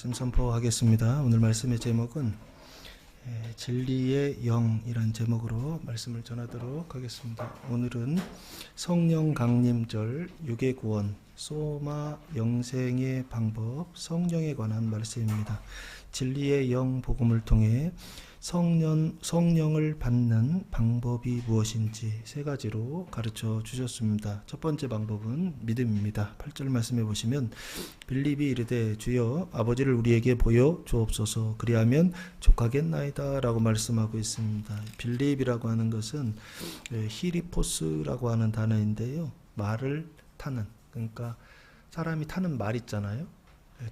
말씀 선포하겠습니다. 오늘 말씀의 제목은 진리의 영이란 제목으로 말씀을 전하도록 하겠습니다. 오늘은 성령 강림절, 육의 구원, 소마 영생의 방법, 성령에 관한 말씀입니다. 진리의 영 복음을 통해 성령을 받는 방법이 무엇인지 세 가지로 가르쳐 주셨습니다. 첫 번째 방법은 믿음입니다. 8절 말씀해 보시면 빌립이 이르되 주여 아버지를 우리에게 보여 주옵소서 그리하면 족하겠나이다 라고 말씀하고 있습니다. 빌립이라고 하는 것은 히리포스라고 하는 단어인데요. 말을 타는, 그러니까 사람이 타는 말 있잖아요.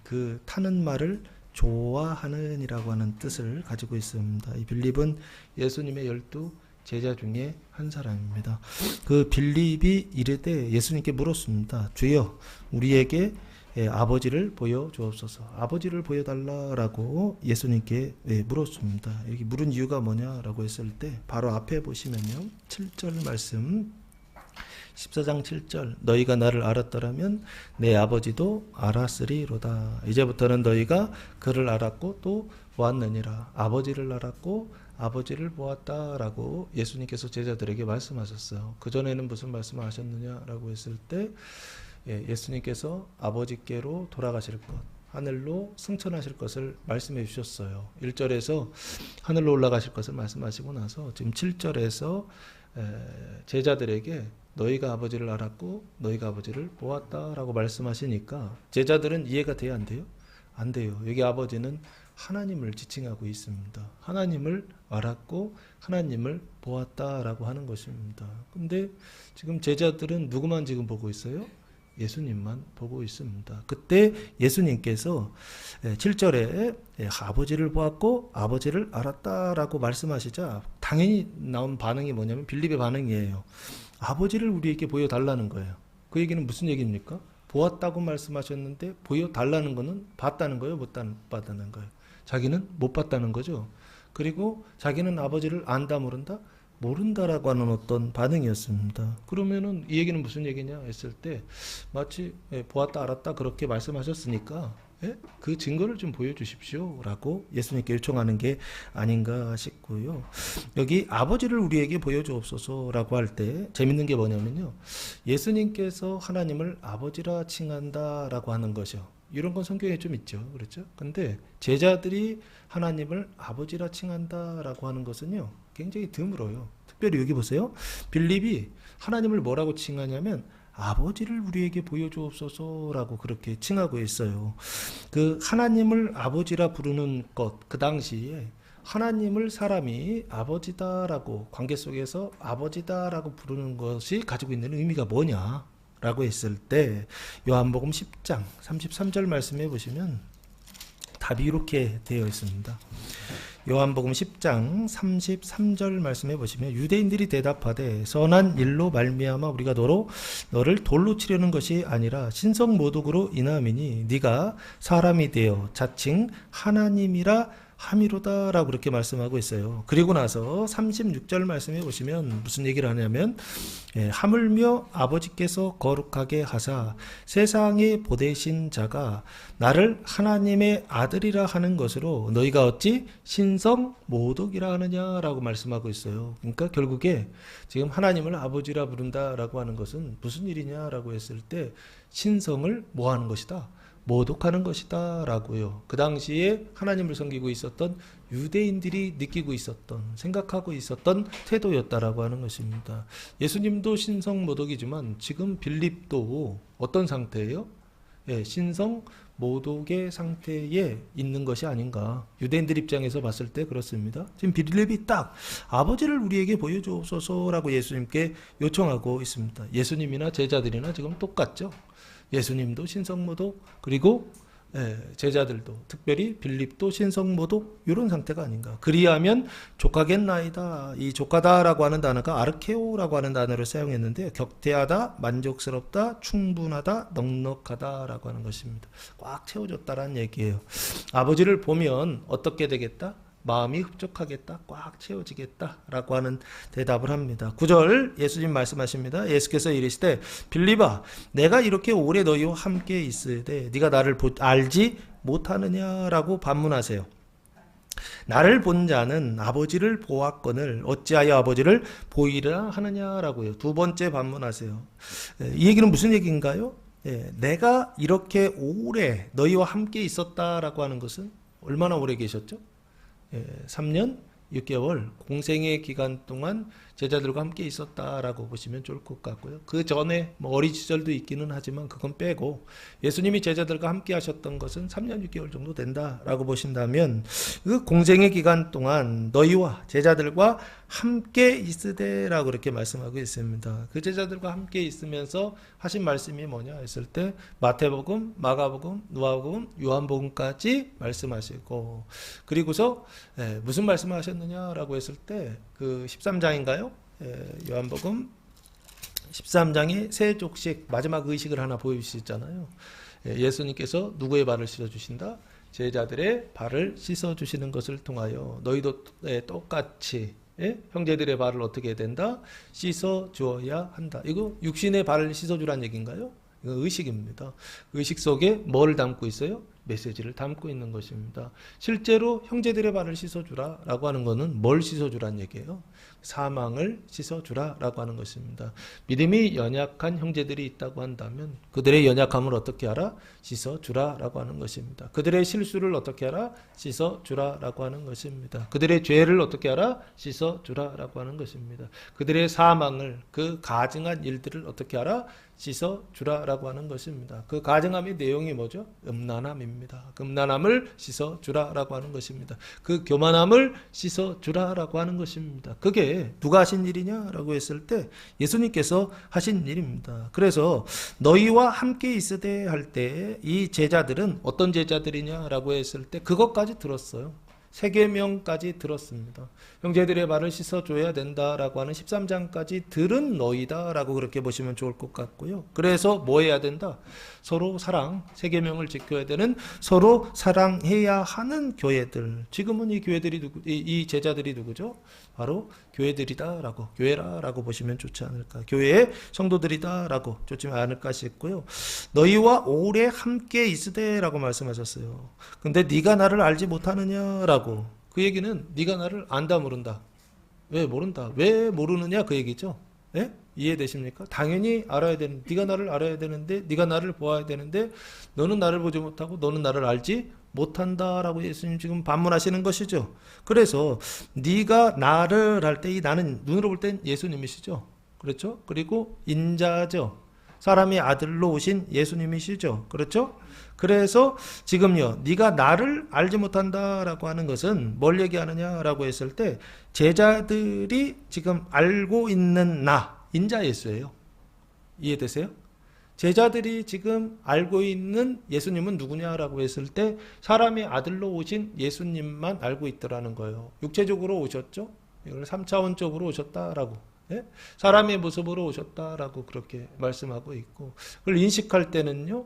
그 타는 말을 좋아하는 이라고 하는 뜻을 가지고 있습니다. 이 빌립은 예수님의 12 제자 중에 한 사람입니다. 그 빌립이 이르되 예수님께 물었습니다. 주여 우리에게 아버지를 보여주옵소서. 아버지를 보여달라라고 예수님께 물었습니다. 여기 물은 이유가 뭐냐라고 했을 때 바로 앞에 보시면요. 7절 말씀 14장 7절 너희가 나를 알았더라면 내 아버지도 알았으리로다. 이제부터는 너희가 그를 알았고 또 보았느니라. 아버지를 알았고 아버지를 보았다라고 예수님께서 제자들에게 말씀하셨어요. 그전에는 무슨 말씀을 하셨느냐라고 했을 때 예수님께서 아버지께로 돌아가실 것, 하늘로 승천하실 것을 말씀해 주셨어요. 1절에서 하늘로 올라가실 것을 말씀하시고 나서 지금 7절에서 제자들에게 너희가 아버지를 알았고 너희가 아버지를 보았다라고 말씀하시니까 제자들은 이해가 돼야 안 돼요? 안 돼요. 여기 아버지는 하나님을 지칭하고 있습니다. 하나님을 알았고 하나님을 보았다라고 하는 것입니다. 근데 지금 제자들은 누구만 지금 보고 있어요? 예수님만 보고 있습니다. 그때 예수님께서 7절에 아버지를 보았고 아버지를 알았다라고 말씀하시자 당연히 나온 반응이 뭐냐면 빌립의 반응이에요. 아버지를 우리에게 보여달라는 거예요. 그 얘기는 무슨 얘기입니까? 보았다고 말씀하셨는데 보여달라는 거는 봤다는 거예요? 못 봤다는 거예요? 자기는 못 봤다는 거죠. 그리고 자기는 아버지를 안다 모른다? 모른다라고 하는 어떤 반응이었습니다. 그러면은 이 얘기는 무슨 얘기냐 했을 때 마치 보았다 알았다 그렇게 말씀하셨으니까 그 증거를 좀 보여주십시오 라고 예수님께 요청하는 게 아닌가 싶고요. 여기 아버지를 우리에게 보여주옵소서 라고 할 때 재밌는 게 뭐냐면요. 예수님께서 하나님을 아버지라 칭한다 라고 하는 것이요. 이런 건 성경에 좀 있죠. 그렇죠? 근데 제자들이 하나님을 아버지라 칭한다 라고 하는 것은요. 굉장히 드물어요. 특별히 여기 보세요. 빌립이 하나님을 뭐라고 칭하냐면 아버지를 우리에게 보여주옵소서라고 그렇게 칭하고 있어요. 그 하나님을 아버지라 부르는 것, 그 당시에 하나님을 사람이 아버지다라고 관계 속에서 아버지다라고 부르는 것이 가지고 있는 의미가 뭐냐라고 했을 때 요한복음 10장 33절 말씀해 보시면 답이 이렇게 되어 있습니다. 요한복음 10장 33절 말씀해 보시면 유대인들이 대답하되 선한 일로 말미암아 우리가 너를 돌로 치려는 것이 아니라 신성 모독으로 인함이니 네가 사람이 되어 자칭 하나님이라 함이로다라고 그렇게 말씀하고 있어요. 그리고 나서 36절 말씀해 보시면 무슨 얘기를 하냐면 하물며 아버지께서 거룩하게 하사 세상에 보내신 자가 나를 하나님의 아들이라 하는 것으로 너희가 어찌 신성 모독이라 하느냐라고 말씀하고 있어요. 그러니까 결국에 지금 하나님을 아버지라 부른다라고 하는 것은 무슨 일이냐라고 했을 때 신성을 뭐 하는 것이다? 모독하는 것이다 라고요. 그 당시에 하나님을 섬기고 있었던 유대인들이 느끼고 있었던 생각하고 있었던 태도였다라고 하는 것입니다. 예수님도 신성 모독이지만 지금 빌립도 어떤 상태예요? 신성 모독의 상태에 있는 것이 아닌가. 유대인들 입장에서 봤을 때 그렇습니다. 지금 빌립이 딱 아버지를 우리에게 보여주옵소서라고 예수님께 요청하고 있습니다. 예수님이나 제자들이나 지금 똑같죠. 예수님도 신성모독 그리고 제자들도 특별히 빌립도 신성모독 이런 상태가 아닌가. 그리하면 족하겠나이다. 이 족하다라고 하는 단어가 아르케오라고 하는 단어를 사용했는데 격태하다, 만족스럽다, 충분하다, 넉넉하다라고 하는 것입니다. 꽉 채워졌다라는 얘기예요. 아버지를 보면 어떻게 되겠다? 마음이 흡족하겠다, 꽉 채워지겠다라고 하는 대답을 합니다. 9절 예수님 말씀하십니다. 예수께서 이르시되 빌립아 내가 이렇게 오래 너희와 함께 있으되 네가 나를 알지 못하느냐라고 반문하세요. 나를 본 자는 아버지를 보았거늘 어찌하여 아버지를 보이라 하느냐라고요. 두 번째 반문하세요. 이 얘기는 무슨 얘기인가요? 내가 이렇게 오래 너희와 함께 있었다라고 하는 것은 얼마나 오래 계셨죠? 3년 6개월 공생의 기간 동안 제자들과 함께 있었다라고 보시면 좋을 것 같고요. 그 전에 뭐 어린 시절도 있기는 하지만 그건 빼고 예수님이 제자들과 함께 하셨던 것은 3년 6개월 정도 된다라고 보신다면 그 공생의 기간 동안 너희와 제자들과 함께 있으되라고 그렇게 말씀하고 있습니다. 그 제자들과 함께 있으면서 하신 말씀이 뭐냐 했을 때 마태복음, 마가복음, 누가복음, 요한복음까지 말씀하시고 그리고서 무슨 말씀을 하셨느냐라고 했을 때 그 13장인가요? 요한복음 13장에 세 족식 마지막 의식을 하나 보여주시잖아요. 예수님께서 누구의 발을 씻어주신다? 제자들의 발을 씻어주시는 것을 통하여 너희도 똑같이 형제들의 발을 어떻게 해야 된다? 씻어주어야 한다. 이거 육신의 발을 씻어주란 얘기인가요? 이거 의식입니다. 의식 속에 뭐를 담고 있어요? 메시지를 담고 있는 것입니다. 실제로 형제들의 발을 씻어주라 라고 하는 것은 뭘 씻어주란 얘기예요? 사망을 씻어주라 라고 하는 것입니다. 믿음이 연약한 형제들이 있다고 한다면 그들의 연약함을 어떻게 하라? 씻어주라 라고 하는 것입니다. 그들의 실수를 어떻게 하라? 씻어주라 라고 하는 것입니다. 그들의 죄를 어떻게 하라? 씻어주라 라고 하는 것입니다. 그들의 사망을 그 가증한 일들을 어떻게 하라? 씻어주라라고 하는 것입니다. 그 가증함의 내용이 뭐죠? 음란함입니다. 그 음란함을 씻어주라라고 하는 것입니다. 그 교만함을 씻어주라라고 하는 것입니다. 그게 누가 하신 일이냐라고 했을 때 예수님께서 하신 일입니다. 그래서 너희와 함께 있으되 할 때 이 제자들은 어떤 제자들이냐라고 했을 때 그것까지 들었어요. 세계명까지 들었습니다. 형제들의 발을 씻어줘야 된다라고 하는 13장까지 들은 너희다라고 그렇게 보시면 좋을 것 같고요. 그래서 뭐 해야 된다? 서로 사랑, 세계명을 지켜야 되는 서로 사랑해야 하는 교회들. 지금은 이 교회들이 이 제자들이 누구죠? 바로 교회들이다라고, 교회라라고 보시면 좋지 않을까. 교회의 성도들이다라고 좋지 않을까 싶고요. 너희와 오래 함께 있으되라고 말씀하셨어요. 근데 네가 나를 알지 못하느냐라고. 그 얘기는 네가 나를 안다 모른다. 왜 모른다? 왜 모르느냐 그 얘기죠. 예? 이해되십니까? 당연히 알아야 되는, 네가 나를 알아야 되는데, 네가 나를 보아야 되는데, 너는 나를 보지 못하고, 너는 나를 알지 못한다라고 예수님 지금 반문하시는 것이죠. 그래서 네가 나를 할 때 이 나는 눈으로 볼 땐 예수님이시죠. 그렇죠? 그리고 인자죠. 사람의 아들로 오신 예수님이시죠. 그렇죠? 그래서 지금요, 네가 나를 알지 못한다라고 하는 것은 뭘 얘기하느냐라고 했을 때 제자들이 지금 알고 있는 나, 인자 예수예요. 이해되세요? 제자들이 지금 알고 있는 예수님은 누구냐라고 했을 때 사람의 아들로 오신 예수님만 알고 있더라는 거예요. 육체적으로 오셨죠? 이걸 3차원적으로 오셨다라고. 예? 사람의 모습으로 오셨다라고 그렇게 말씀하고 있고, 그걸 인식할 때는요,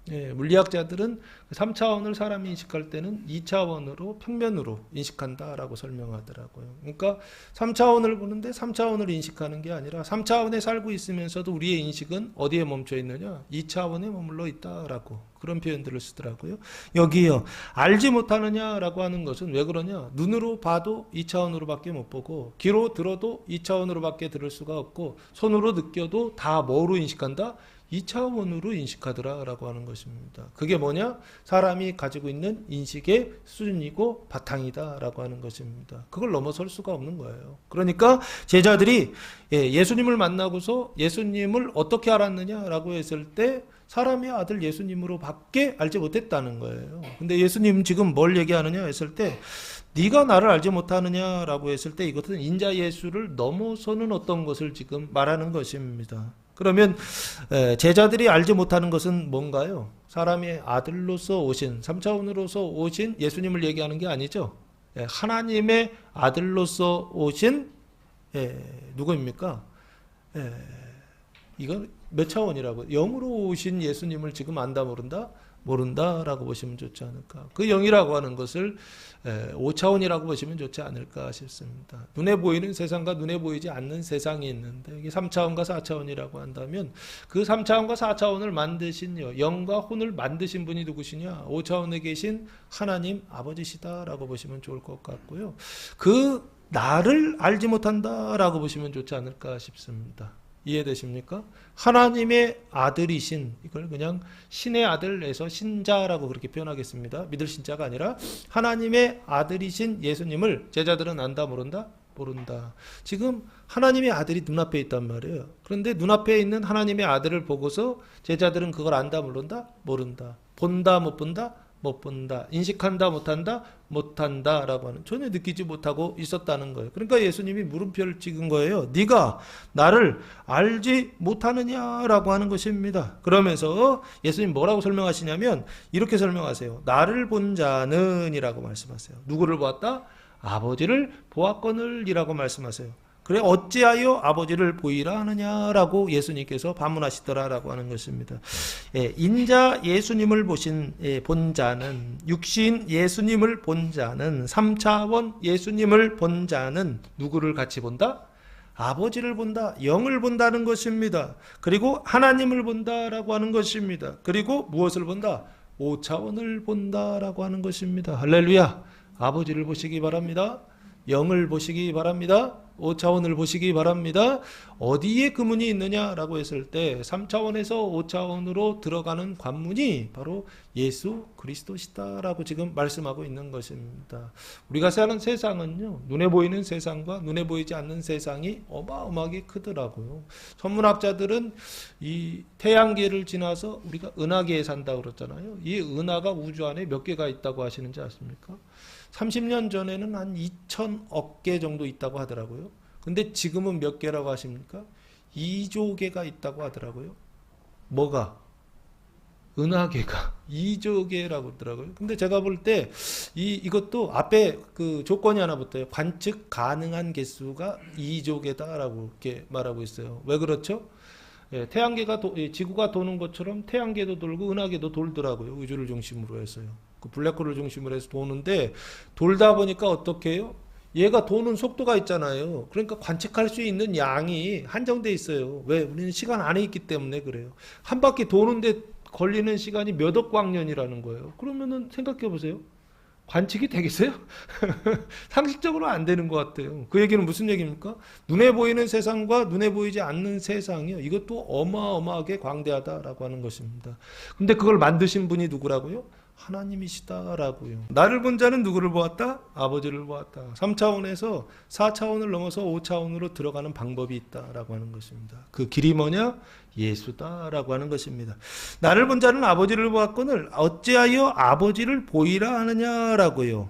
예, 물리학자들은 3차원을 사람이 인식할 때는 2차원으로 평면으로 인식한다라고 설명하더라고요. 그러니까 3차원을 보는데 3차원을 인식하는 게 아니라 3차원에 살고 있으면서도 우리의 인식은 어디에 멈춰 있느냐? 2차원에 머물러 있다라고 그런 표현들을 쓰더라고요. 여기요, 알지 못하느냐라고 하는 것은 왜 그러냐? 눈으로 봐도 2차원으로밖에 못 보고, 귀로 들어도 2차원으로밖에 들을 수가 없고, 손으로 느껴도 다 뭐로 인식한다? 2차원으로 인식하더라라고 하는 것입니다. 그게 뭐냐? 사람이 가지고 있는 인식의 수준이고 바탕이다라고 하는 것입니다. 그걸 넘어설 수가 없는 거예요. 그러니까 제자들이 예수님을 만나고서 예수님을 어떻게 알았느냐라고 했을 때 사람의 아들 예수님으로 밖에 알지 못했다는 거예요. 근데 예수님 지금 뭘 얘기하느냐 했을 때 네가 나를 알지 못하느냐라고 했을 때 이것은 인자 예수를 넘어서는 어떤 것을 지금 말하는 것입니다. 그러면 제자들이 알지 못하는 것은 뭔가요? 사람의 아들로서 오신, 3차원으로서 오신 예수님을 얘기하는 게 아니죠. 하나님의 아들로서 오신 누구입니까? 이건 몇 차원이라고? 영으로 오신 예수님을 지금 안다 모른다? 모른다라고 보시면 좋지 않을까. 그 영이라고 하는 것을 5차원이라고 보시면 좋지 않을까 싶습니다. 눈에 보이는 세상과 눈에 보이지 않는 세상이 있는데 이게 3차원과 4차원이라고 한다면 그 3차원과 4차원을 만드신 영과 혼을 만드신 분이 누구시냐? 5차원에 계신 하나님 아버지시다라고 보시면 좋을 것 같고요. 그 나를 알지 못한다라고 보시면 좋지 않을까 싶습니다. 이해되십니까? 하나님의 아들이신, 이걸 그냥 신의 아들에서 신자라고 그렇게 표현하겠습니다. 믿을 신자가 아니라 하나님의 아들이신 예수님을 제자들은 안다 모른다? 모른다. 지금 하나님의 아들이 눈앞에 있단 말이에요. 그런데 눈앞에 있는 하나님의 아들을 보고서 제자들은 그걸 안다 모른다? 모른다. 본다 못 본다? 못 본다. 인식한다 못한다? 못한다 라고 하는, 전혀 느끼지 못하고 있었다는 거예요. 그러니까 예수님이 물음표를 찍은 거예요. 네가 나를 알지 못하느냐라고 하는 것입니다. 그러면서 예수님 뭐라고 설명하시냐면 이렇게 설명하세요. 나를 본 자는 이라고 말씀하세요. 누구를 보았다? 아버지를 보았거늘 이라고 말씀하세요. 그래 어찌하여 아버지를 보이라 하느냐라고 예수님께서 반문하시더라라고 하는 것입니다. 인자 예수님을 본 자는, 육신 예수님을 본 자는, 3차원 예수님을 본 자는 누구를 같이 본다? 아버지를 본다, 영을 본다는 것입니다. 그리고 하나님을 본다라고 하는 것입니다. 그리고 무엇을 본다? 5차원을 본다라고 하는 것입니다. 할렐루야. 아버지를 보시기 바랍니다. 영을 보시기 바랍니다. 5차원을 보시기 바랍니다. 어디에 그 문이 있느냐라고 했을 때 3차원에서 5차원으로 들어가는 관문이 바로 예수 그리스도시다라고 지금 말씀하고 있는 것입니다. 우리가 사는 세상은요, 눈에 보이는 세상과 눈에 보이지 않는 세상이 어마어마하게 크더라고요. 천문학자들은 이 태양계를 지나서 우리가 은하계에 산다고 그랬잖아요. 이 은하가 우주 안에 몇 개가 있다고 하시는지 아십니까? 30년 전에는 한 2천억 개 정도 있다고 하더라고요. 근데 지금은 몇 개라고 하십니까? 2조 개가 있다고 하더라고요. 뭐가? 은하계가 2조 개라고 하더라고요. 근데 제가 볼 때 이것도 앞에 그 조건이 하나 붙어요. 관측 가능한 개수가 2조 개다라고 이렇게 말하고 있어요. 왜 그렇죠? 태양계가 지구가 도는 것처럼 태양계도 돌고 은하계도 돌더라고요. 우주를 중심으로 해서요. 그 블랙홀을 중심으로 해서 도는데, 돌다 보니까 어떻게 해요? 얘가 도는 속도가 있잖아요. 그러니까 관측할 수 있는 양이 한정돼 있어요. 왜? 우리는 시간 안에 있기 때문에 그래요. 한 바퀴 도는데 걸리는 시간이 몇 억 광년이라는 거예요. 그러면은 생각해 보세요. 관측이 되겠어요? 상식적으로 안 되는 것 같아요. 그 얘기는 무슨 얘기입니까? 눈에 보이는 세상과 눈에 보이지 않는 세상이요, 이것도 어마어마하게 광대하다라고 하는 것입니다. 근데 그걸 만드신 분이 누구라고요? 하나님이시다라고요. 나를 본 자는 누구를 보았다? 아버지를 보았다. 3차원에서 4차원을 넘어서 5차원으로 들어가는 방법이 있다라고 하는 것입니다. 그 길이 뭐냐? 예수다라고 하는 것입니다. 나를 본 자는 아버지를 보았거늘 어찌하여 아버지를 보이라 하느냐라고요.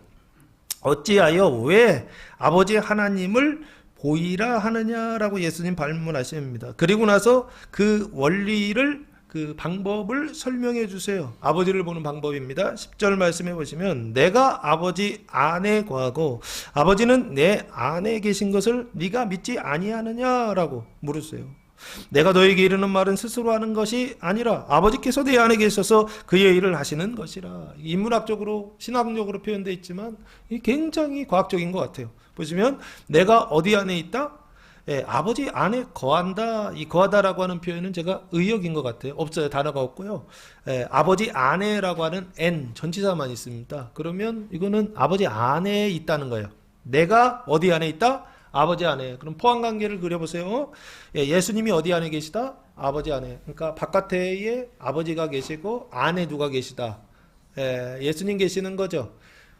어찌하여, 왜 아버지 하나님을 보이라 하느냐라고 예수님 반문하십니다. 그리고 나서 그 원리를, 그 방법을 설명해 주세요. 아버지를 보는 방법입니다. 10절 말씀해 보시면, 내가 아버지 안에 거하고 아버지는 내 안에 계신 것을 네가 믿지 아니하느냐라고 물으세요. 내가 너에게 이르는 말은 스스로 하는 것이 아니라 아버지께서 내 안에 계셔서 그의 일을 하시는 것이라. 인문학적으로 신학적으로 표현되어 있지만 굉장히 과학적인 것 같아요. 보시면 내가 어디 안에 있다? 아버지 안에 거한다. 이 거하다라고 하는 표현은 제가 의역인 것 같아요. 없어요. 단어가 없고요. 아버지 안에라고 하는 N 전치사만 있습니다. 그러면 이거는 아버지 안에 있다는 거예요. 내가 어디 안에 있다? 아버지 안에. 그럼 포함관계를 그려보세요. 예수님이 어디 안에 계시다? 아버지 안에. 그러니까 바깥에 아버지가 계시고 안에 누가 계시다? 예수님 계시는 거죠.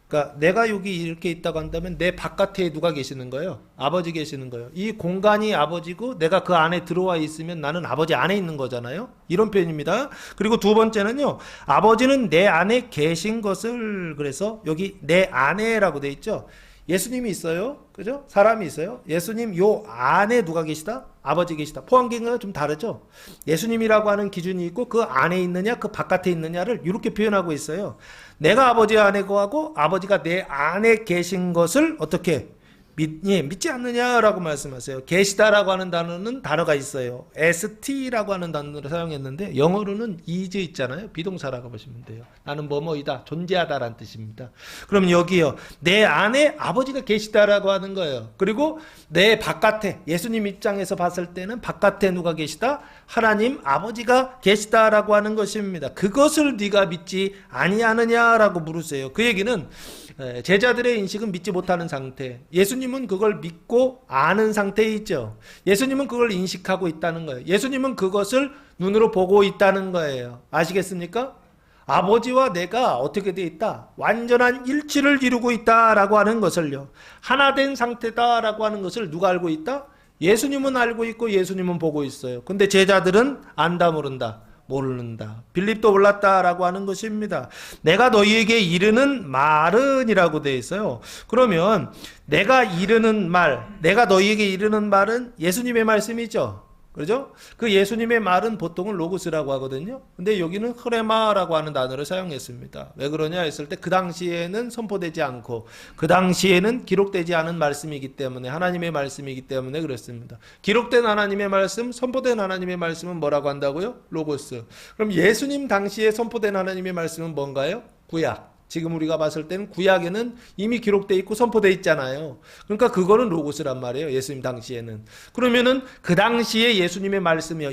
그러니까 내가 여기 이렇게 있다고 한다면 내 바깥에 누가 계시는 거예요? 아버지 계시는 거예요. 이 공간이 아버지고 내가 그 안에 들어와 있으면 나는 아버지 안에 있는 거잖아요. 이런 표현입니다. 그리고 두 번째는요, 아버지는 내 안에 계신 것을, 그래서 여기 내 안에라고 돼 있죠. 예수님이 있어요. 그죠? 사람이 있어요. 예수님 요 안에 누가 계시다? 아버지 계시다. 포함계가 좀 다르죠? 예수님이라고 하는 기준이 있고 그 안에 있느냐 그 바깥에 있느냐를 이렇게 표현하고 있어요. 내가 아버지 안에 거하고 아버지가 내 안에 계신 것을 어떻게 믿지 않느냐라고 말씀하세요. 계시다라고 하는 단어가 있어요. st라고 하는 단어를 사용했는데 영어로는 is 있잖아요. 비동사라고 보시면 돼요. 나는 뭐뭐이다, 존재하다라는 뜻입니다. 그럼 여기요, 내 안에 아버지가 계시다라고 하는 거예요. 그리고 내 바깥에, 예수님 입장에서 봤을 때는 바깥에 누가 계시다? 하나님 아버지가 계시다라고 하는 것입니다. 그것을 네가 믿지 아니하느냐라고 물으세요. 그 얘기는 제자들의 인식은 믿지 못하는 상태, 예수님은 그걸 믿고 아는 상태에 있죠. 예수님은 그걸 인식하고 있다는 거예요. 예수님은 그것을 눈으로 보고 있다는 거예요. 아시겠습니까? 아버지와 내가 어떻게 되어 있다? 완전한 일치를 이루고 있다라고 하는 것을요, 하나 된 상태다라고 하는 것을 누가 알고 있다? 예수님은 알고 있고 예수님은 보고 있어요. 근데 제자들은 안다 모른다? 모른다. 빌립도 몰랐다라고 하는 것입니다. 내가 너희에게 이르는 말은 이라고 되어 있어요. 그러면 내가 이르는 말, 내가 너희에게 이르는 말은 예수님의 말씀이죠. 그렇죠? 그 예수님의 말은 보통은 로고스라고 하거든요. 근데 여기는 흐레마라고 하는 단어를 사용했습니다. 왜 그러냐 했을 때 그 당시에는 선포되지 않고 그 당시에는 기록되지 않은 말씀이기 때문에, 하나님의 말씀이기 때문에 그렇습니다. 기록된 하나님의 말씀, 선포된 하나님의 말씀은 뭐라고 한다고요? 로고스. 그럼 예수님 당시에 선포된 하나님의 말씀은 뭔가요? 구약. 지금 우리가 봤을 때는 구약에는 이미 기록되어 있고 선포되어 있잖아요. 그러니까 그거는 로고스란 말이에요. 예수님 당시에는. 그러면은 그 당시에 예수님의 말씀이요,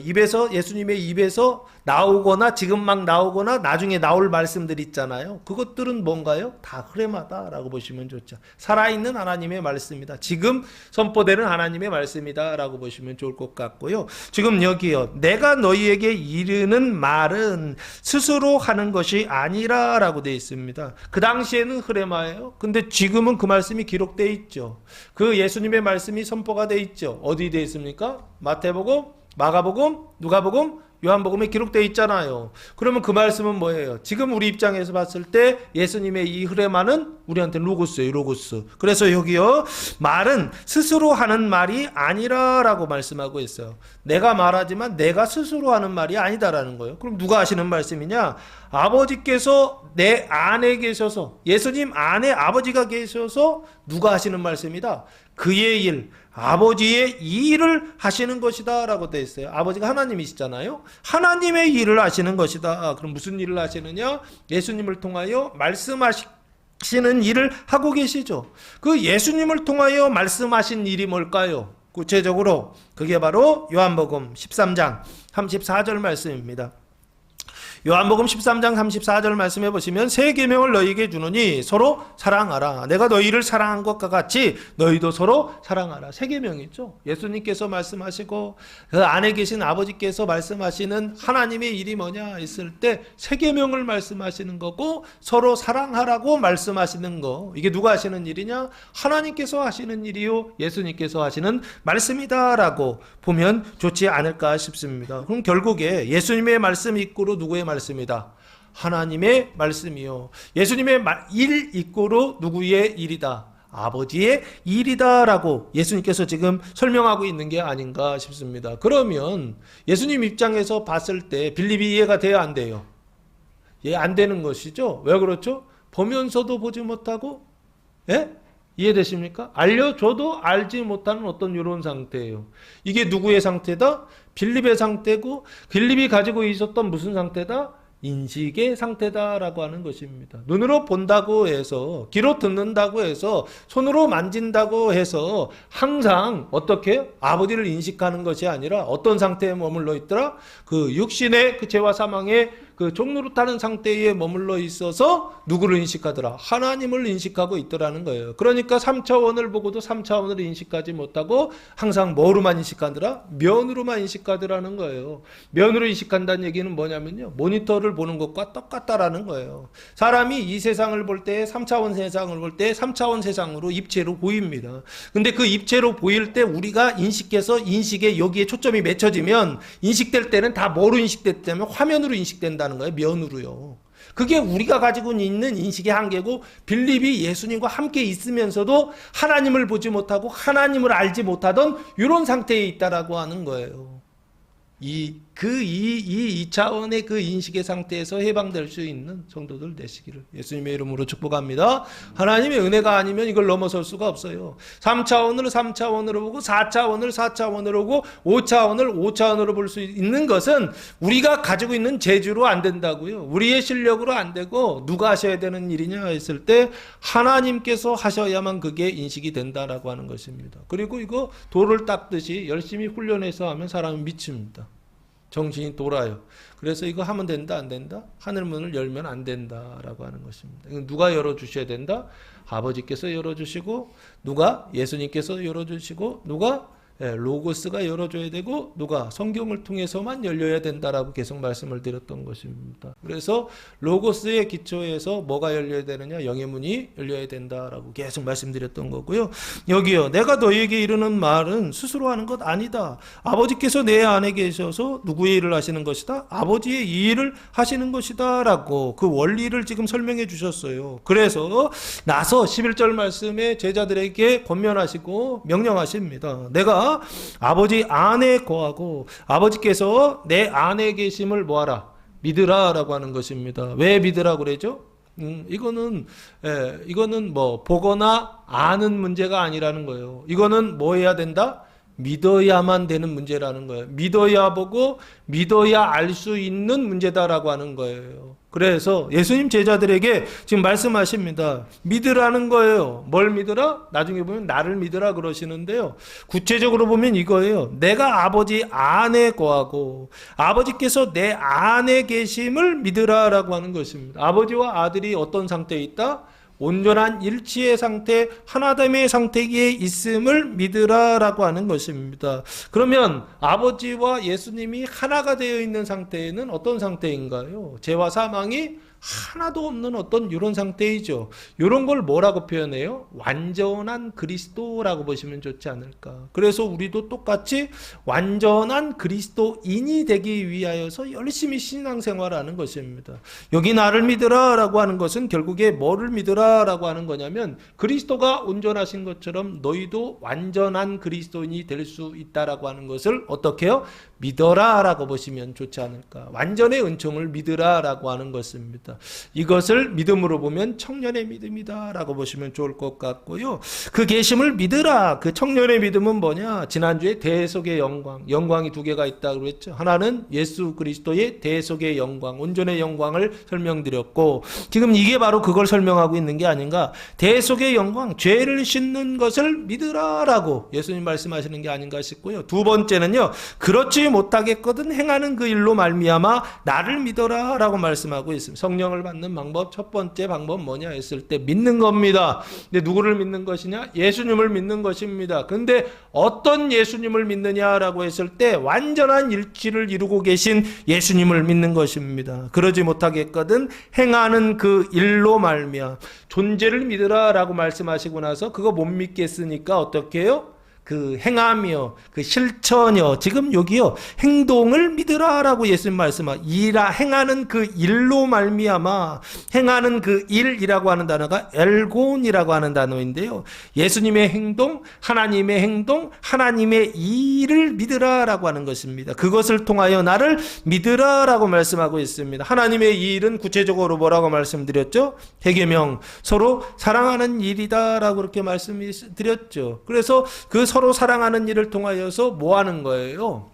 예수님의 입에서 나오거나 지금 막 나오거나 나중에 나올 말씀들 있잖아요. 그것들은 뭔가요? 다 흐레마다라고 보시면 좋죠. 살아있는 하나님의 말씀이다. 지금 선포되는 하나님의 말씀이다 라고 보시면 좋을 것 같고요. 지금 여기요, 내가 너희에게 이르는 말은 스스로 하는 것이 아니라 라고 되어 있습니다. 그 당시에는 흐레마예요. 근데 지금은 그 말씀이 기록되어 있죠. 그 예수님의 말씀이 선포가 되어 있죠. 어디 되어 있습니까? 마태복음, 마가복음, 누가복음, 요한복음에 기록되어 있잖아요. 그러면 그 말씀은 뭐예요? 지금 우리 입장에서 봤을 때 예수님의 이 흐레마는 우리한테 로고스예요. 로고스. 그래서 여기요, 말은 스스로 하는 말이 아니라 라고 말씀하고 있어요. 내가 말하지만 내가 스스로 하는 말이 아니다라는 거예요. 그럼 누가 하시는 말씀이냐? 아버지께서 내 안에 계셔서, 예수님 안에 아버지가 계셔서 누가 하시는 말씀이다? 그의 일, 아버지의 일을 하시는 것이다 라고 되어 있어요. 아버지가 하나님이시잖아요. 하나님의 일을 하시는 것이다. 그럼 무슨 일을 하시느냐? 예수님을 통하여 말씀하시는 일을 하고 계시죠. 그 예수님을 통하여 말씀하신 일이 뭘까요? 구체적으로 그게 바로 요한복음 13장 34절 말씀입니다. 요한복음 13장 34절 말씀해 보시면, 새 계명을 너희에게 주노니 서로 사랑하라. 내가 너희를 사랑한 것과 같이 너희도 서로 사랑하라. 새 계명이죠. 예수님께서 말씀하시고 그 안에 계신 아버지께서 말씀하시는 하나님의 일이 뭐냐 했을 때 새 계명을 말씀하시는 거고, 서로 사랑하라고 말씀하시는 거. 이게 누가 하시는 일이냐? 하나님께서 하시는 일이요, 예수님께서 하시는 말씀이다라고 보면 좋지 않을까 싶습니다. 그럼 결국에 예수님의 말씀 이꼬로 누구의 말씀이다? 하나님의 말씀이요. 예수님의 일 이꼬로 누구의 일이다? 아버지의 일이다 라고 예수님께서 지금 설명하고 있는 게 아닌가 싶습니다. 그러면 예수님 입장에서 봤을 때 빌립이 이해가 돼야 안 돼요? 예, 안 되는 것이죠. 왜 그렇죠? 보면서도 보지 못하고, 예? 이해되십니까? 알려줘도 알지 못하는 어떤 이런 상태예요. 이게 누구의 상태다? 빌립의 상태고, 빌립이 가지고 있었던 무슨 상태다? 인식의 상태다라고 하는 것입니다. 눈으로 본다고 해서, 귀로 듣는다고 해서, 손으로 만진다고 해서 항상 어떻게 아버지를 인식하는 것이 아니라 어떤 상태에 머물러 있더라? 그 육신의 그 죄와 사망의 그 종노릇하는 상태에 머물러 있어서 누구를 인식하더라? 하나님을 인식하고 있더라는 거예요. 그러니까 3차원을 보고도 3차원을 인식하지 못하고 항상 뭐로만 인식하더라? 면으로만 인식하더라는 거예요. 면으로 인식한다는 얘기는 뭐냐면요, 모니터를 보는 것과 똑같다라는 거예요. 사람이 이 세상을 볼 때, 3차원 세상을 볼 때 3차원 세상으로 입체로 보입니다. 근데 그 입체로 보일 때 우리가 인식해서 인식에 여기에 초점이 맺혀지면, 인식될 때는 다 뭐로 인식됐다면 화면으로 인식된다는 거예요. 면으로요. 그게 우리가 가지고 있는 인식의 한계고, 빌립이 예수님과 함께 있으면서도 하나님을 보지 못하고 하나님을 알지 못하던 이런 상태에 있다라고 하는 거예요. 이 이 2차원의 그 인식의 상태에서 해방될 수 있는 성도들 되시기를 예수님의 이름으로 축복합니다. 하나님의 은혜가 아니면 이걸 넘어설 수가 없어요. 3차원으로 보고 4차원으로 보고 5차원으로 볼 수 있는 것은 우리가 가지고 있는 재주로 안 된다고요. 우리의 실력으로 안 되고 누가 하셔야 되는 일이냐 했을 때 하나님께서 하셔야만 그게 인식이 된다라고 하는 것입니다. 그리고 이거 돌을 닦듯이 열심히 훈련해서 하면 사람이 미칩니다. 정신이 돌아요. 그래서 이거 하면 된다 안 된다? 하늘문을 열면 안 된다라고 하는 것입니다. 누가 열어주셔야 된다? 아버지께서 열어주시고 누가? 예수님께서 열어주시고 누가? 로고스가 열어줘야 되고 누가? 성경을 통해서만 열려야 된다라고 계속 말씀을 드렸던 것입니다. 그래서 로고스의 기초에서 뭐가 열려야 되느냐? 영의 문이 열려야 된다라고 계속 말씀드렸던 거고요. 여기요. 내가 너희에게 이르는 말은 스스로 하는 것 아니다. 아버지께서 내 안에 계셔서 누구의 일을 하시는 것이다? 아버지의 이 일을 하시는 것이다 라고 그 원리를 지금 설명해 주셨어요. 그래서 나서 11절 말씀에 제자들에게 권면하시고 명령하십니다. 내가 아버지 안에 거하고 아버지께서 내 안에 계심을 뭐하라? 믿으라 라고 하는 것입니다. 왜 믿으라고 그러죠? 이거는 뭐 보거나 아는 문제가 아니라는 거예요. 이거는 뭐 해야 된다? 믿어야만 되는 문제라는 거예요. 믿어야 보고 믿어야 알 수 있는 문제다라고 하는 거예요. 그래서 예수님 제자들에게 지금 말씀하십니다. 믿으라는 거예요. 뭘 믿으라? 나중에 보면 나를 믿으라 그러시는데요. 구체적으로 보면 이거예요. 내가 아버지 안에 거하고 아버지께서 내 안에 계심을 믿으라라고 하는 것입니다. 아버지와 아들이 어떤 상태에 있다? 온전한 일치의 상태, 하나됨의 상태에 있음을 믿으라라고 하는 것입니다. 그러면 아버지와 예수님이 하나가 되어 있는 상태에는 어떤 상태인가요? 죄와 사망이 하나도 없는 어떤 이런 상태이죠. 이런 걸 뭐라고 표현해요? 완전한 그리스도라고 보시면 좋지 않을까. 그래서 우리도 똑같이 완전한 그리스도인이 되기 위하여서 열심히 신앙생활하는 것입니다. 여기 나를 믿으라 라고 하는 것은 결국에 뭐를 믿으라 라고 하는 거냐면 그리스도가 온전하신 것처럼 너희도 완전한 그리스도인이 될 수 있다라고 하는 것을 어떻게 해요? 믿어라 라고 보시면 좋지 않을까. 완전의 은총을 믿으라 라고 하는 것입니다. 이것을 믿음으로 보면 청년의 믿음이다 라고 보시면 좋을 것 같고요. 그 계심을 믿으라. 그 청년의 믿음은 뭐냐? 지난주에 대속의 영광, 영광이 두 개가 있다고 그랬죠. 하나는 예수 그리스도의 대속의 영광, 온전의 영광을 설명드렸고 지금 이게 바로 그걸 설명하고 있는 게 아닌가. 대속의 영광, 죄를 씻는 것을 믿으라 라고 예수님 말씀하시는 게 아닌가 싶고요. 두 번째는요. 그렇지 못하겠거든 행하는 그 일로 말미암아 나를 믿어라 라고 말씀하고 있습니다. 성령을 받는 방법, 첫 번째 방법 뭐냐 했을 때 믿는 겁니다. 근데 누구를 믿는 것이냐? 예수님을 믿는 것입니다. 근데 어떤 예수님을 믿느냐라고 했을 때 완전한 일치를 이루고 계신 예수님을 믿는 것입니다. 그러지 못하겠거든 행하는 그 일로 말미암아 존재를 믿으라 라고 말씀하시고 나서 그거 못 믿겠으니까 어떻게 해요? 그 행함이요, 그 실천이요. 지금 여기요, 행동을 믿으라라고 예수님 말씀하. 행하는 그 일로 말미암아 행하는 그 일이라고 하는 단어가 엘곤이라고 하는 단어인데요. 예수님의 행동, 하나님의 일을 믿으라라고 하는 것입니다. 그것을 통하여 나를 믿으라라고 말씀하고 있습니다. 하나님의 일은 구체적으로 뭐라고 말씀드렸죠? 계명령, 서로 사랑하는 일이다라고 그렇게 말씀드렸죠. 그래서 그 서로 사랑하는 일을 통하여서 뭐 하는 거예요?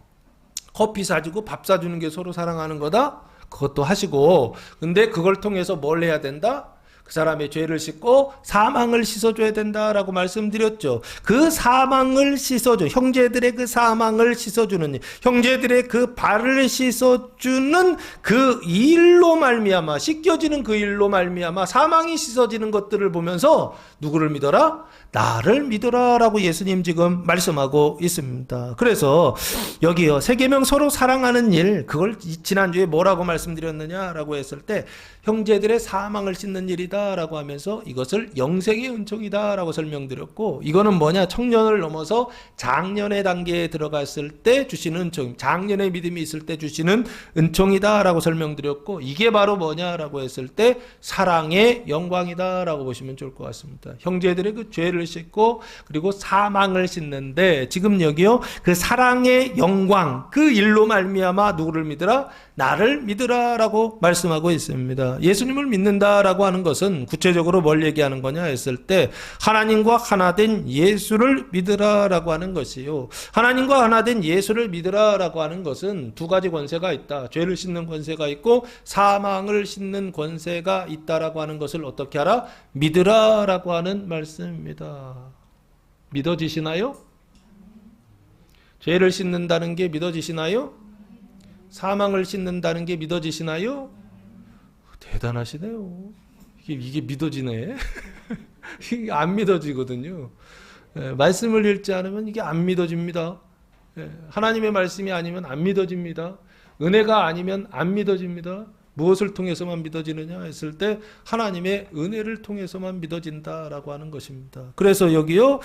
커피 사주고 밥 사주는 게 서로 사랑하는 거다? 그것도 하시고, 근데 그걸 통해서 뭘 해야 된다? 그 사람의 죄를 씻고 사망을 씻어줘야 된다라고 말씀드렸죠. 그 사망을 씻어줘, 형제들의 그 사망을 씻어주는 일, 형제들의 그 발을 씻어주는 그 일로 말미암아, 씻겨지는 그 일로 말미암아 사망이 씻어지는 것들을 보면서 누구를 믿어라? 나를 믿어라 라고 예수님 지금 말씀하고 있습니다. 그래서 여기요, 세계명 서로 사랑하는 일, 그걸 지난주에 뭐라고 말씀드렸느냐라고 했을 때 형제들의 사망을 씻는 일이다 은총이다라고 하면서 이것을 영생의 은총이다라고 설명드렸고, 이거는 뭐냐? 청년을 넘어서 장년의 단계에 들어갔을 때 주시는 은총, 장년의 믿음이 있을 때 주시는 은총이다라고 설명드렸고, 이게 바로 뭐냐라고 했을 때 사랑의 영광이다라고 보시면 좋을 것 같습니다. 형제들의 그 죄를 씻고 그리고 사망을 씻는데, 지금 여기요, 그 사랑의 영광, 그 일로 말미암아 누구를 믿으라? 나를 믿으라라고 말씀하고 있습니다. 예수님을 믿는다라고 하는 것은 구체적으로 뭘 얘기하는 거냐 했을 때 하나님과 하나된 예수를 믿으라라고 하는 것이요. 하나님과 하나된 예수를 믿으라라고 하는 것은 두 가지 권세가 있다. 죄를 씻는 권세가 있고 사망을 씻는 권세가 있다라고 하는 것을 어떻게 하라? 믿으라라고 하는 말씀입니다. 믿어지시나요? 죄를 씻는다는 게 믿어지시나요? 사망을 씻는다는 게 믿어지시나요? 대단하시네요. 이게 믿어지네. 이게 안 믿어지거든요. 말씀을 읽지 않으면 이게 안 믿어집니다. 하나님의 말씀이 아니면 안 믿어집니다. 은혜가 아니면 안 믿어집니다. 무엇을 통해서만 믿어지느냐 했을 때 하나님의 은혜를 통해서만 믿어진다라고 하는 것입니다. 그래서 여기요,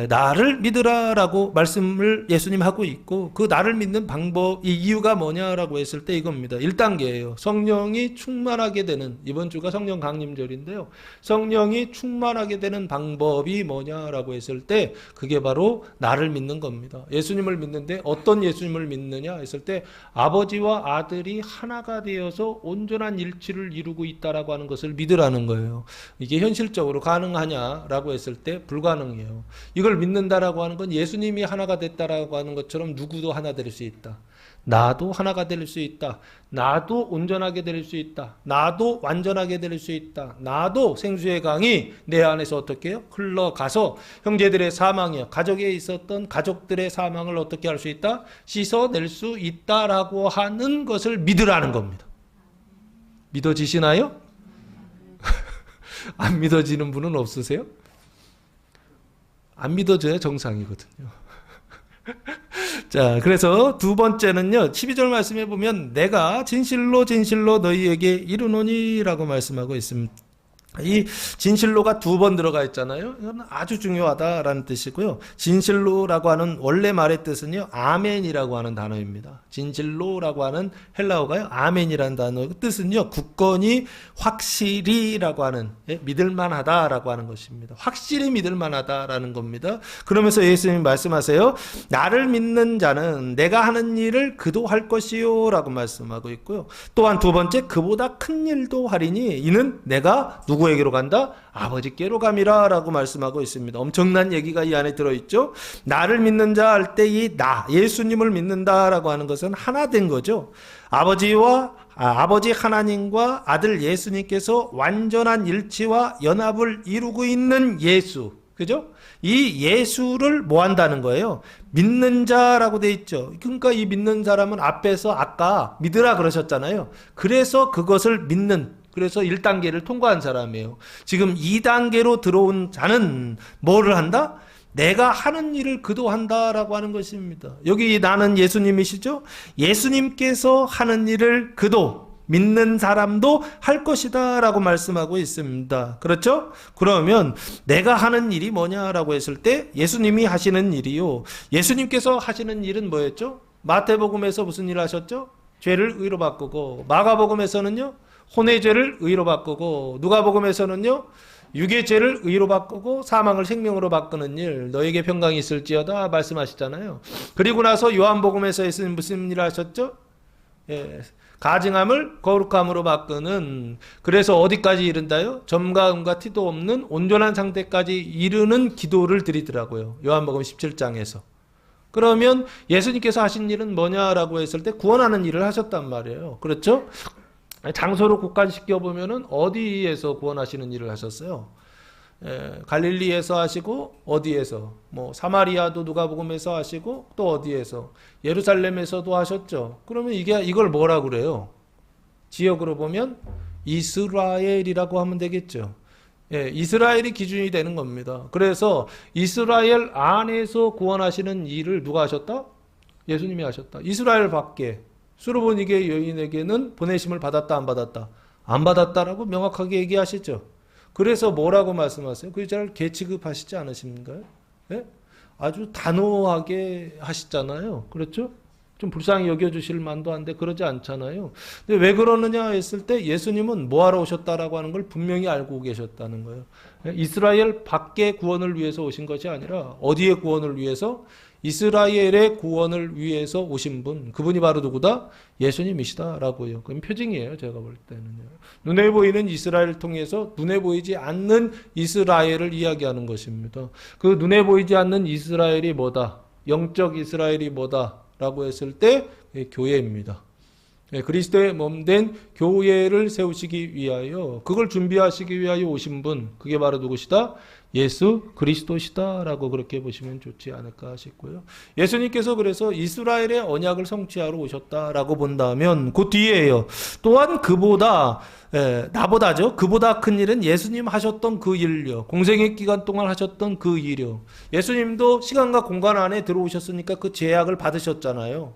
나를 믿으라라고 말씀을 예수님 하고 있고, 그 나를 믿는 방법, 이 이유가 뭐냐라고 했을 때 이겁니다. 1단계예요. 성령이 충만하게 되는, 이번 주가 성령 강림절인데요. 성령이 충만하게 되는 방법이 뭐냐라고 했을 때 그게 바로 나를 믿는 겁니다. 예수님을 믿는데 어떤 예수님을 믿느냐 했을 때 아버지와 아들이 하나가 되어서 온전한 일치를 이루고 있다라고 하는 것을 믿으라는 거예요. 이게 현실적으로 가능하냐라고 했을 때 불가능해요. 이걸 믿는다라고 하는 건 예수님이 하나가 됐다라고 하는 것처럼 누구도 하나 될 수 있다. 나도 하나가 될 수 있다. 나도 온전하게 될 수 있다. 나도 완전하게 될 수 있다. 나도 생수의 강이 내 안에서 어떻게 해요? 흘러가서 형제들의 사망이요, 가족에 있었던 가족들의 사망을 어떻게 할 수 있다? 씻어낼 수 있다라고 하는 것을 믿으라는 겁니다. 믿어지시나요? 안 믿어지는 분은 없으세요? 안 믿어져야 정상이거든요. 자, 그래서 두 번째는요, 12절 말씀에 보면 내가 진실로 진실로 너희에게 이르노니 라고 말씀하고 있습니다. 이 진실로가 두 번 들어가 있잖아요. 이건 아주 중요하다라는 뜻이고요. 진실로라고 하는 원래 말의 뜻은요, 아멘이라고 하는 단어입니다. 진실로라고 하는 헬라어가요, 아멘이라는 단어 뜻은요, 굳건히 확실히라고 하는, 믿을만하다라고 하는 것입니다. 확실히 믿을만하다라는 겁니다. 그러면서 예수님이 말씀하세요. 나를 믿는 자는 내가 하는 일을 그도 할 것이요 라고 말씀하고 있고요. 또한 두 번째, 그보다 큰 일도 하리니 이는 내가 누구에게로 간다? 아버지께로 감이라 라고 말씀하고 있습니다. 엄청난 얘기가 이 안에 들어있죠. 나를 믿는 자 할 때 이 나, 예수님을 믿는다라고 하는 것은 하나 된 거죠. 아버지 하나님과 아들 예수님께서 완전한 일치와 연합을 이루고 있는 예수, 그죠? 이 예수를 뭐 한다는 거예요? 믿는 자라고 돼 있죠. 그러니까 이 믿는 사람은 앞에서 아까 믿으라 그러셨잖아요. 그래서 그것을 믿는, 그래서 1단계를 통과한 사람이에요. 지금 2단계로 들어온 자는 뭐를 한다? 내가 하는 일을 그도 한다라고 하는 것입니다. 여기 나는 예수님이시죠? 예수님께서 하는 일을 그도, 믿는 사람도 할 것이다 라고 말씀하고 있습니다. 그렇죠? 그러면 내가 하는 일이 뭐냐라고 했을 때 예수님이 하시는 일이요, 예수님께서 하시는 일은 뭐였죠? 마태복음에서 무슨 일을 하셨죠? 죄를 의로 바꾸고, 마가복음에서는요, 혼의 죄를 의로 바꾸고, 누가복음에서는요, 육의 죄를 의로 바꾸고 사망을 생명으로 바꾸는 일, 너에게 평강이 있을지어다 말씀하시잖아요. 그리고 나서 요한복음에서 예수님 무슨 일을 하셨죠? 가증함을 거룩함으로 바꾸는, 그래서 어디까지 이른다요? 점과 음과 티도 없는 온전한 상태까지 이르는 기도를 드리더라고요. 요한복음 17장에서. 그러면 예수님께서 하신 일은 뭐냐라고 했을 때 구원하는 일을 하셨단 말이에요. 그렇죠? 장소를 국한시켜 보면은 어디에서 구원하시는 일을 하셨어요? 갈릴리에서 하시고, 어디에서? 뭐 사마리아도 누가복음에서 하시고, 또 어디에서? 예루살렘에서도 하셨죠. 그러면 이걸 뭐라 그래요? 지역으로 보면 이스라엘이라고 하면 되겠죠. 이스라엘이 기준이 되는 겁니다. 그래서 이스라엘 안에서 구원하시는 일을 누가 하셨다? 예수님이 하셨다. 이스라엘 밖에 수르보니게 여인에게는 보내심을 받았다 안 받았다? 안 받았다라고 명확하게 얘기하시죠. 그래서 뭐라고 말씀하세요? 그 여자를 개 취급하시지 않으십니까? 예? 아주 단호하게 하시잖아요. 그렇죠? 좀 불쌍히 여겨주실 만도 한데 그러지 않잖아요. 근데 왜 그러느냐 했을 때 예수님은 뭐하러 오셨다라고 하는 걸 분명히 알고 계셨다는 거예요. 이스라엘 밖의 구원을 위해서 오신 것이 아니라 어디의 구원을 위해서? 이스라엘의 구원을 위해서 오신 분, 그분이 바로 누구다? 예수님이시다라고요. 그건 표징이에요. 제가 볼 때는요. 눈에 보이는 이스라엘을 통해서 눈에 보이지 않는 이스라엘을 이야기하는 것입니다. 그 눈에 보이지 않는 이스라엘이 뭐다? 영적 이스라엘이 뭐다? 라고 했을 때 교회입니다. 그리스도의 몸된 교회를 세우시기 위하여, 그걸 준비하시기 위하여 오신 분, 그게 바로 누구시다? 예수 그리스도시다라고 그렇게 보시면 좋지 않을까 싶고요. 예수님께서 그래서 이스라엘의 언약을 성취하러 오셨다라고 본다면 그 뒤에요. 또한 그보다 나보다죠. 그보다 큰 일은 예수님 하셨던 그 일요. 공생의 기간 동안 하셨던 그 일요. 예수님도 시간과 공간 안에 들어오셨으니까 그 제약을 받으셨잖아요.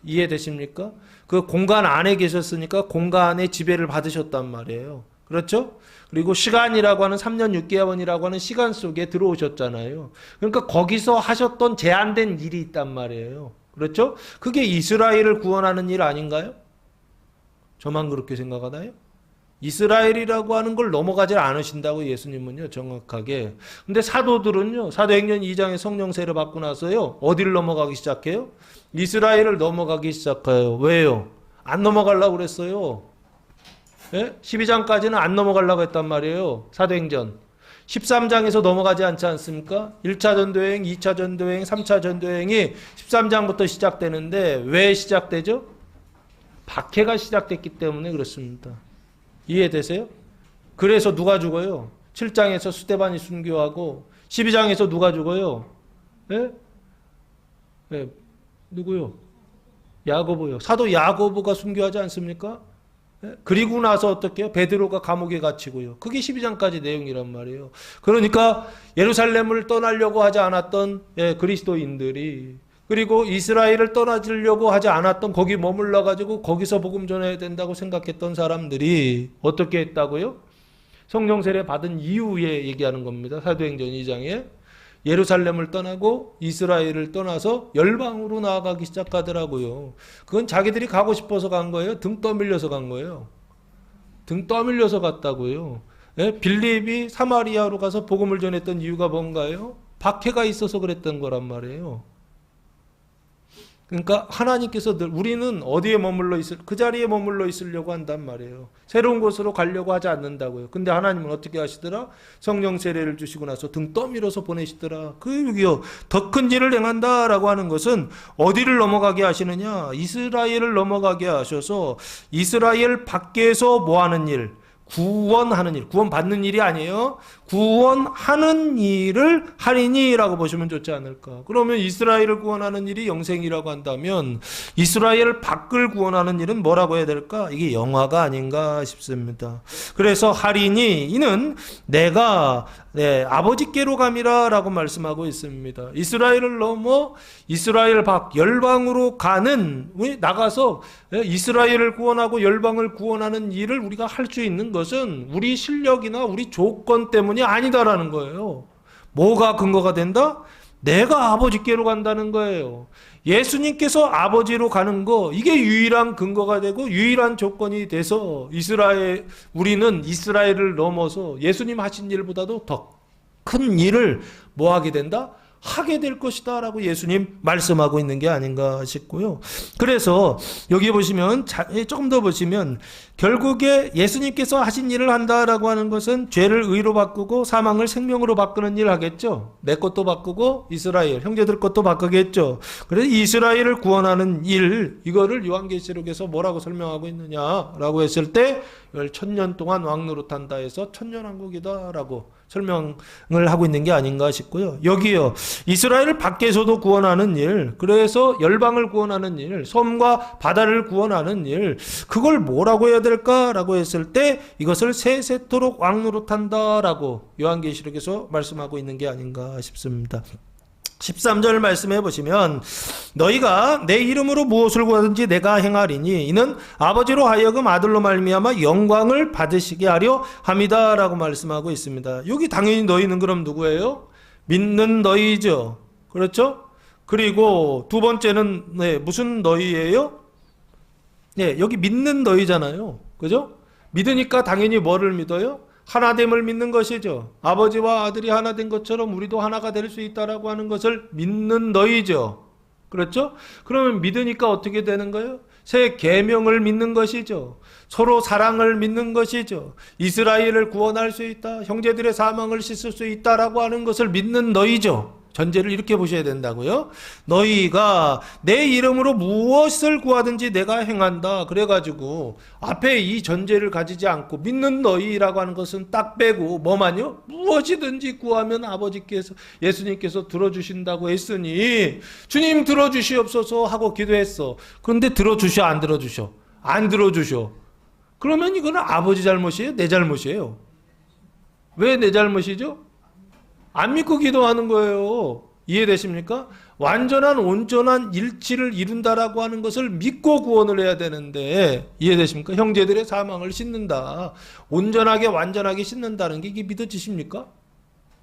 이해되십니까? 그 공간 안에 계셨으니까 공간의 지배를 받으셨단 말이에요. 그렇죠? 그리고 시간이라고 하는 3년 6개월이라고 하는 시간 속에 들어오셨잖아요. 그러니까 거기서 하셨던 제한된 일이 있단 말이에요. 그렇죠? 그게 이스라엘을 구원하는 일 아닌가요? 저만 그렇게 생각하나요? 이스라엘이라고 하는 걸 넘어가지 않으신다고 예수님은요, 정확하게. 근데 사도들은요, 사도행전 2장에 성령 세례 받고 나서요, 어디를 넘어가기 시작해요? 이스라엘을 넘어가기 시작해요. 왜요? 안 넘어가려고 그랬어요. 예? 12장까지는 안 넘어가려고 했단 말이에요. 사도행전. 13장에서 넘어가지 않지 않습니까? 1차 전도여행, 2차 전도여행, 3차 전도여행이 13장부터 시작되는데 왜 시작되죠? 박해가 시작됐기 때문에 그렇습니다. 이해되세요? 그래서 누가 죽어요? 7장에서 스데반이 순교하고 12장에서 누가 죽어요? 예? 예. 누구요? 야고보요. 사도 야고보가 순교하지 않습니까? 그리고 나서 어떻게 해요? 베드로가 감옥에 갇히고요. 그게 12장까지 내용이란 말이에요. 그러니까 예루살렘을 떠나려고 하지 않았던 그리스도인들이, 그리고 이스라엘을 떠나려고 하지 않았던, 거기 머물러 가지고 거기서 복음 전해야 된다고 생각했던 사람들이 어떻게 했다고요? 성령 세례 받은 이후에 얘기하는 겁니다. 사도행전 2장에 예루살렘을 떠나고 이스라엘을 떠나서 열방으로 나아가기 시작하더라고요. 그건 자기들이 가고 싶어서 간 거예요? 등 떠밀려서 간 거예요? 등 떠밀려서 갔다고요. 빌립이 사마리아로 가서 복음을 전했던 이유가 뭔가요? 박해가 있어서 그랬던 거란 말이에요. 그러니까 하나님께서 늘 우리는 어디에 머물러 있을, 그 자리에 머물러 있으려고 한단 말이에요. 새로운 곳으로 가려고 하지 않는다고요. 근데 하나님은 어떻게 하시더라? 성령 세례를 주시고 나서 등 떠밀어서 보내시더라. 그게요, 더 큰 일을 행한다라고 하는 것은 어디를 넘어가게 하시느냐? 이스라엘을 넘어가게 하셔서 이스라엘 밖에서 뭐 하는 일? 구원하는 일, 구원받는 일이 아니에요. 구원하는 일을 하리니라고 보시면 좋지 않을까. 그러면 이스라엘을 구원하는 일이 영생이라고 한다면 이스라엘 밖을 구원하는 일은 뭐라고 해야 될까? 이게 영화가 아닌가 싶습니다. 그래서 하리니, 이는 내가 아버지께로 감이라 라고 말씀하고 있습니다. 이스라엘을 넘어 이스라엘 밖 열방으로 가는, 나가서 이스라엘을 구원하고 열방을 구원하는 일을 우리가 할 수 있는 것은 우리 실력이나 우리 조건 때문이 아니다라는 거예요. 뭐가 근거가 된다? 내가 아버지께로 간다는 거예요. 예수님께서 아버지로 가는 거, 이게 유일한 근거가 되고 유일한 조건이 돼서 우리는 이스라엘을 넘어서 예수님 하신 일보다도 더 큰 일을 뭐 하게 된다? 하게 될 것이다 라고 예수님 말씀하고 있는 게 아닌가 싶고요. 그래서 여기 보시면 조금 더 보시면 결국에 예수님께서 하신 일을 한다라고 하는 것은 죄를 의로 바꾸고 사망을 생명으로 바꾸는 일 하겠죠. 내 것도 바꾸고 이스라엘 형제들 것도 바꾸겠죠. 그래서 이스라엘을 구원하는 일, 이거를 요한계시록에서 뭐라고 설명하고 있느냐라고 했을 때 1000년 동안 왕노릇한다 해서 천년왕국이다 라고 설명을 하고 있는 게 아닌가 싶고요. 여기요, 이스라엘 밖에서도 구원하는 일, 그래서 열방을 구원하는 일, 섬과 바다를 구원하는 일, 그걸 뭐라고 해야 될까라고 했을 때 이것을 세세토록 왕노릇한다라고 요한계시록에서 말씀하고 있는 게 아닌가 싶습니다. 13절 말씀해 보시면 너희가 내 이름으로 무엇을 구하든지 내가 행하리니 이는 아버지로 하여금 아들로 말미암아 영광을 받으시게 하려 함이다 라고 말씀하고 있습니다. 여기 당연히 너희는 그럼 누구예요? 믿는 너희죠. 그렇죠? 그리고 두 번째는 무슨 너희예요? 여기 믿는 너희잖아요. 그죠? 믿으니까 당연히 뭐를 믿어요? 하나됨을 믿는 것이죠. 아버지와 아들이 하나 된 것처럼 우리도 하나가 될 수 있다라고 하는 것을 믿는 너희죠. 그렇죠? 그러면 믿으니까 어떻게 되는 거예요? 새 계명을 믿는 것이죠. 서로 사랑을 믿는 것이죠. 이스라엘을 구원할 수 있다. 형제들의 사망을 씻을 수 있다라고 하는 것을 믿는 너희죠. 전제를 이렇게 보셔야 된다고요. 너희가 내 이름으로 무엇을 구하든지 내가 행한다. 그래가지고 앞에 이 전제를 가지지 않고 믿는 너희라고 하는 것은 딱 빼고 뭐만요? 무엇이든지 구하면 아버지께서 예수님께서 들어주신다고 했으니 주님 들어주시옵소서 하고 기도했어. 그런데 들어주셔 안 들어주셔? 안 들어주셔. 그러면 이거는 아버지 잘못이에요? 내 잘못이에요? 왜 내 잘못이죠? 안 믿고 기도하는 거예요. 이해되십니까? 완전한 온전한 일치를 이룬다라고 하는 것을 믿고 구원을 해야 되는데 이해되십니까? 형제들의 사망을 씻는다. 온전하게 완전하게 씻는다는 게 이게 믿어지십니까?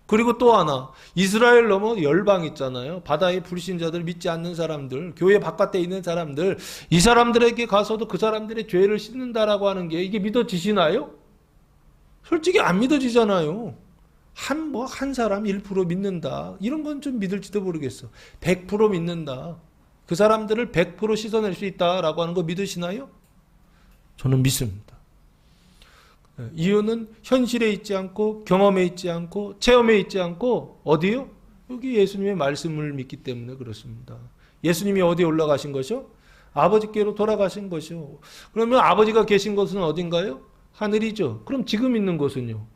그리고 또 하나 이스라엘 넘어 열방 있잖아요. 바다의 불신자들, 믿지 않는 사람들, 교회 바깥에 있는 사람들, 이 사람들에게 가서도 그 사람들의 죄를 씻는다라고 하는 게 이게 믿어지시나요? 솔직히 안 믿어지잖아요. 한 사람 1% 믿는다. 이런 건 좀 믿을지도 모르겠어. 100% 믿는다. 그 사람들을 100% 씻어낼 수 있다라고 하는 거 믿으시나요? 저는 믿습니다. 이유는 현실에 있지 않고 경험에 있지 않고 체험에 있지 않고 어디요? 여기 예수님의 말씀을 믿기 때문에 그렇습니다. 예수님이 어디에 올라가신 것이요? 아버지께로 돌아가신 것이요. 그러면 아버지가 계신 곳은 어딘가요? 하늘이죠. 그럼 지금 있는 곳은요?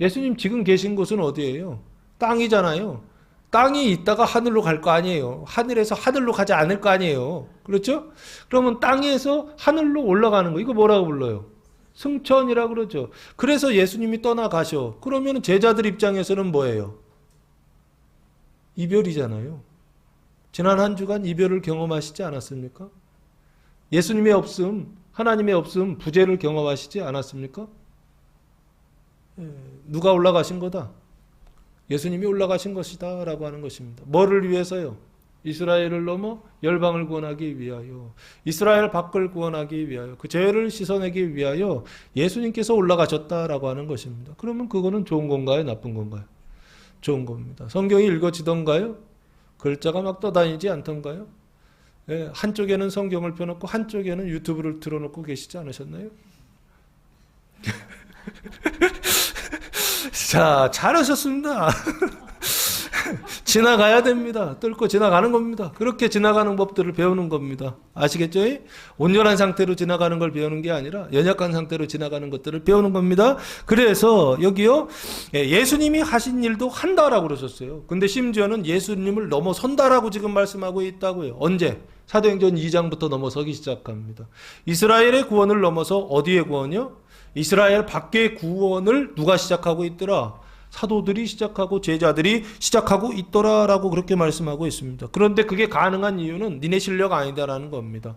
예수님 지금 계신 곳은 어디예요? 땅이잖아요. 땅이 있다가 하늘로 갈 거 아니에요. 하늘에서 하늘로 가지 않을 거 아니에요. 그렇죠? 그러면 땅에서 하늘로 올라가는 거 이거 뭐라고 불러요? 승천이라고 그러죠. 그래서 예수님이 떠나가셔. 그러면 제자들 입장에서는 뭐예요? 이별이잖아요. 지난 한 주간 이별을 경험하시지 않았습니까? 예수님의 없음, 하나님의 없음, 부재를 경험하시지 않았습니까? 누가 올라가신 거다? 예수님이 올라가신 것이다 라고 하는 것입니다. 뭐를 위해서요? 이스라엘을 넘어 열방을 구원하기 위하여, 이스라엘 밖을 구원하기 위하여, 그 죄를 씻어내기 위하여 예수님께서 올라가셨다라고 하는 것입니다. 그러면 그거는 좋은 건가요? 나쁜 건가요? 좋은 겁니다. 성경이 읽어지던가요? 글자가 막 떠다니지 않던가요? 한쪽에는 성경을 펴놓고 한쪽에는 유튜브를 틀어놓고 계시지 않으셨나요? 자, 잘하셨습니다. 지나가야 됩니다. 뚫고 지나가는 겁니다. 그렇게 지나가는 법들을 배우는 겁니다. 아시겠죠? 온전한 상태로 지나가는 걸 배우는 게 아니라 연약한 상태로 지나가는 것들을 배우는 겁니다. 그래서 여기요, 예수님이 하신 일도 한다라고 그러셨어요. 근데 심지어는 예수님을 넘어선다라고 지금 말씀하고 있다고요. 언제? 사도행전 2장부터 넘어서기 시작합니다. 이스라엘의 구원을 넘어서 어디의 구원이요? 이스라엘 밖의 구원을 누가 시작하고 있더라? 사도들이 시작하고 제자들이 시작하고 있더라라고 그렇게 말씀하고 있습니다. 그런데 그게 가능한 이유는 니네 실력 아니다라는 겁니다.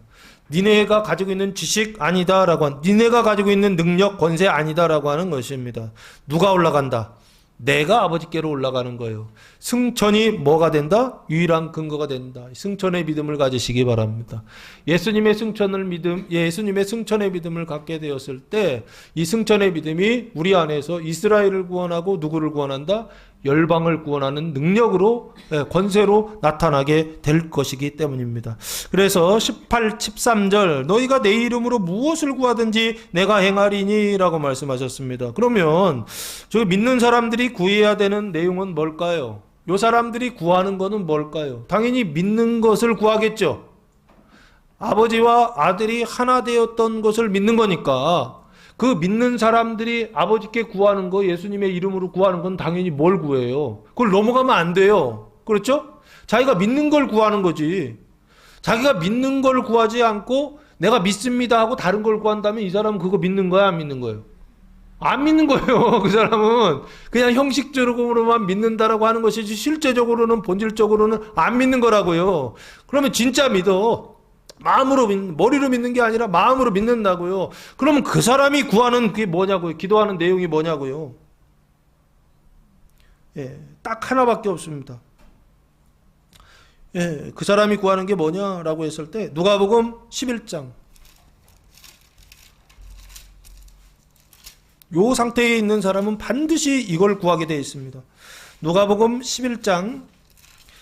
니네가 가지고 있는 지식 아니다라고 니네가 가지고 있는 능력, 권세 아니다라고 하는 것입니다. 누가 올라간다? 내가 아버지께로 올라가는 거예요. 승천이 뭐가 된다? 유일한 근거가 된다. 승천의 믿음을 가지시기 바랍니다. 예수님의 승천의 믿음을 갖게 되었을 때 이 승천의 믿음이 우리 안에서 이스라엘을 구원하고 누구를 구원한다? 열방을 구원하는 능력으로, 권세로 나타나게 될 것이기 때문입니다. 그래서 13절 너희가 내 이름으로 무엇을 구하든지 내가 행하리니 라고 말씀하셨습니다. 그러면 저기 믿는 사람들이 구해야 되는 내용은 뭘까요? 요 사람들이 구하는 것은 뭘까요? 당연히 믿는 것을 구하겠죠. 아버지와 아들이 하나 되었던 것을 믿는 거니까 그 믿는 사람들이 아버지께 구하는 거, 예수님의 이름으로 구하는 건 당연히 뭘 구해요? 그걸 넘어가면 안 돼요. 그렇죠? 자기가 믿는 걸 구하는 거지. 자기가 믿는 걸 구하지 않고 내가 믿습니다 하고 다른 걸 구한다면 이 사람은 그거 믿는 거야, 안 믿는 거예요? 안 믿는 거예요. 그 사람은 그냥 형식적으로만 믿는다라고 하는 것이지 실제적으로는 본질적으로는 안 믿는 거라고요. 그러면 진짜 믿어. 마음으로 머리로 믿는 게 아니라 마음으로 믿는다고요. 그러면 그 사람이 구하는 그게 뭐냐고요. 기도하는 내용이 뭐냐고요. 예, 딱 하나밖에 없습니다. 예, 그 사람이 구하는 게 뭐냐라고 했을 때 누가복음 11장 요 상태에 있는 사람은 반드시 이걸 구하게 되어 있습니다. 누가복음 11장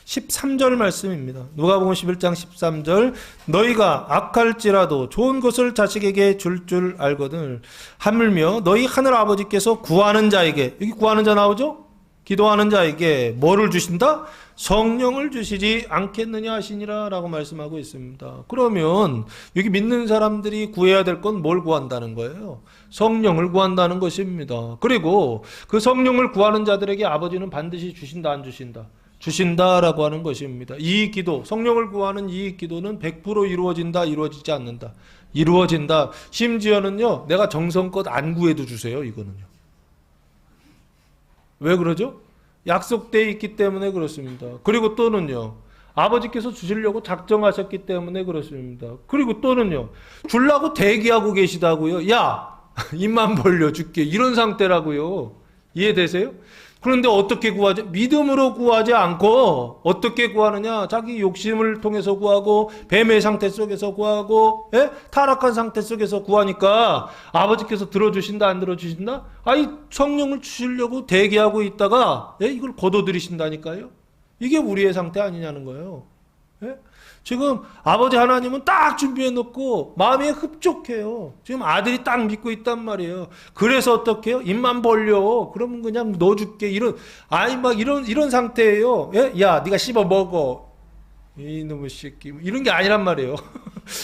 13절 말씀입니다. 누가복음 11장 13절 너희가 악할지라도 좋은 것을 자식에게 줄 알거든 하물며 너희 하늘 아버지께서 구하는 자에게 여기 구하는 자 나오죠? 기도하는 자에게 뭐를 주신다? 성령을 주시지 않겠느냐 하시니라 라고 말씀하고 있습니다. 그러면 여기 믿는 사람들이 구해야 될 건 뭘 구한다는 거예요? 성령을 구한다는 것입니다. 그리고 그 성령을 구하는 자들에게 아버지는 반드시 주신다 안 주신다? 주신다라고 하는 것입니다. 이 기도, 성령을 구하는 이 기도는 100% 이루어진다, 이루어지지 않는다. 이루어진다. 심지어는요, 내가 정성껏 안 구해도 주세요, 이거는요. 왜 그러죠? 약속되어 있기 때문에 그렇습니다. 그리고 또는요, 아버지께서 주시려고 작정하셨기 때문에 그렇습니다. 그리고 또는요, 주려고 대기하고 계시다고요. 야, 입만 벌려줄게. 이런 상태라고요. 이해되세요? 그런데 어떻게 구하지? 믿음으로 구하지 않고 어떻게 구하느냐? 자기 욕심을 통해서 구하고 뱀의 상태 속에서 구하고 타락한 상태 속에서 구하니까 아버지께서 들어주신다 안 들어주신다? 아니 성령을 주시려고 대기하고 있다가 이걸 거둬들이신다니까요. 이게 우리의 상태 아니냐는 거예요. 지금 아버지 하나님은 딱 준비해 놓고 마음이 흡족해요. 지금 아들이 딱 믿고 있단 말이에요. 그래서 어떻게 해요? 입만 벌려. 그러면 그냥 넣어줄게. 이런 상태예요. 야, 네가 씹어 먹어. 이놈의 새끼. 이런 게 아니란 말이에요.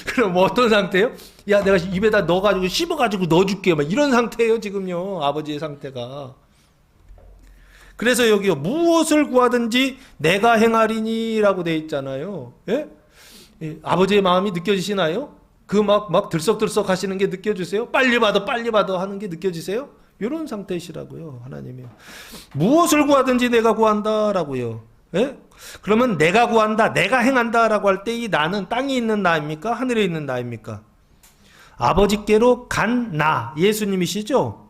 그럼 뭐 어떤 상태예요? 야, 내가 입에다 넣어가지고 씹어가지고 넣어줄게. 막 이런 상태예요. 지금요. 아버지의 상태가. 그래서 여기요. 무엇을 구하든지 내가 행하리니라고 돼 있잖아요. 아버지의 마음이 느껴지시나요? 그 막 들썩들썩 하시는 게 느껴지세요? 빨리 받아 하는 게 느껴지세요? 이런 상태이시라고요. 하나님이요. 무엇을 구하든지 내가 구한다라고요. 그러면 내가 구한다, 내가 행한다라고 할 때 이 나는 땅에 있는 나입니까? 하늘에 있는 나입니까? 아버지께로 간 나, 예수님이시죠?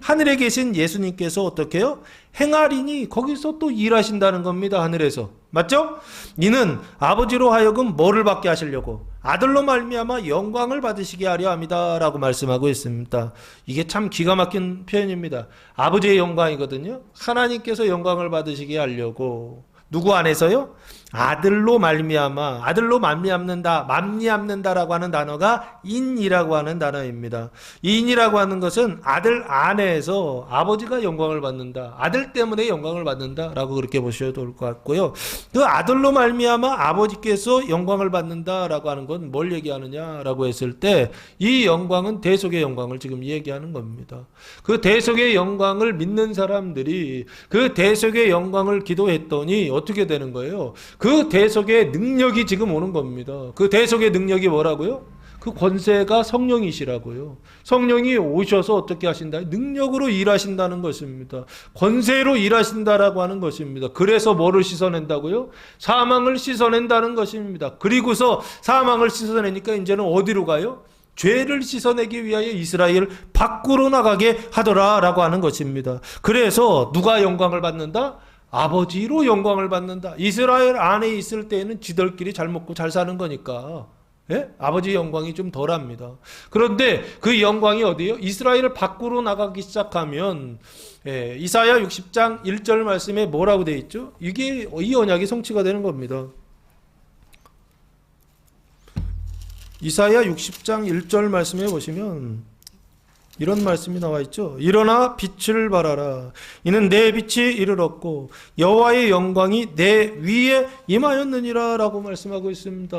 하늘에 계신 예수님께서 어떻게 해요? 행하리니 거기서 또 일하신다는 겁니다. 하늘에서. 맞죠? 이는 아버지로 하여금 뭐를 받게 하시려고? 아들로 말미암아 영광을 받으시게 하려 합니다. 라고 말씀하고 있습니다. 이게 참 기가 막힌 표현입니다. 아버지의 영광이거든요. 하나님께서 영광을 받으시게 하려고. 누구 안에서요? 아들로 말미암아, 아들로 만미암는다라고 하는 단어가 인이라고 하는 단어입니다. 인이라고 하는 것은 아들 안에서 아버지가 영광을 받는다, 아들 때문에 영광을 받는다라고 그렇게 보셔도 될 것 같고요. 그 아들로 말미암아 아버지께서 영광을 받는다라고 하는 건 뭘 얘기하느냐라고 했을 때 이 영광은 대속의 영광을 지금 얘기하는 겁니다. 그 대속의 영광을 믿는 사람들이 그 대속의 영광을 기도했더니 어떻게 되는 거예요? 그 대속의 능력이 지금 오는 겁니다. 그 대속의 능력이 뭐라고요? 그 권세가 성령이시라고요. 성령이 오셔서 어떻게 하신다? 능력으로 일하신다는 것입니다. 권세로 일하신다라고 하는 것입니다. 그래서 뭐를 씻어낸다고요? 사망을 씻어낸다는 것입니다. 그리고서 사망을 씻어내니까 이제는 어디로 가요? 죄를 씻어내기 위하여 이스라엘 밖으로 나가게 하더라라고 하는 것입니다. 그래서 누가 영광을 받는다? 아버지로 영광을 받는다. 이스라엘 안에 있을 때에는 지들끼리 잘 먹고 잘 사는 거니까 아버지의 영광이 좀 덜합니다. 그런데 그 영광이 어디예요? 이스라엘 밖으로 나가기 시작하면 이사야 60장 1절 말씀에 뭐라고 되어 있죠? 이게 이 언약이 성취가 되는 겁니다. 이사야 60장 1절 말씀에 보시면 이런 말씀이 나와 있죠. 일어나 빛을 발하라. 이는 내 빛이 이르렀고 여호와의 영광이 내 위에 임하였느니라 라고 말씀하고 있습니다.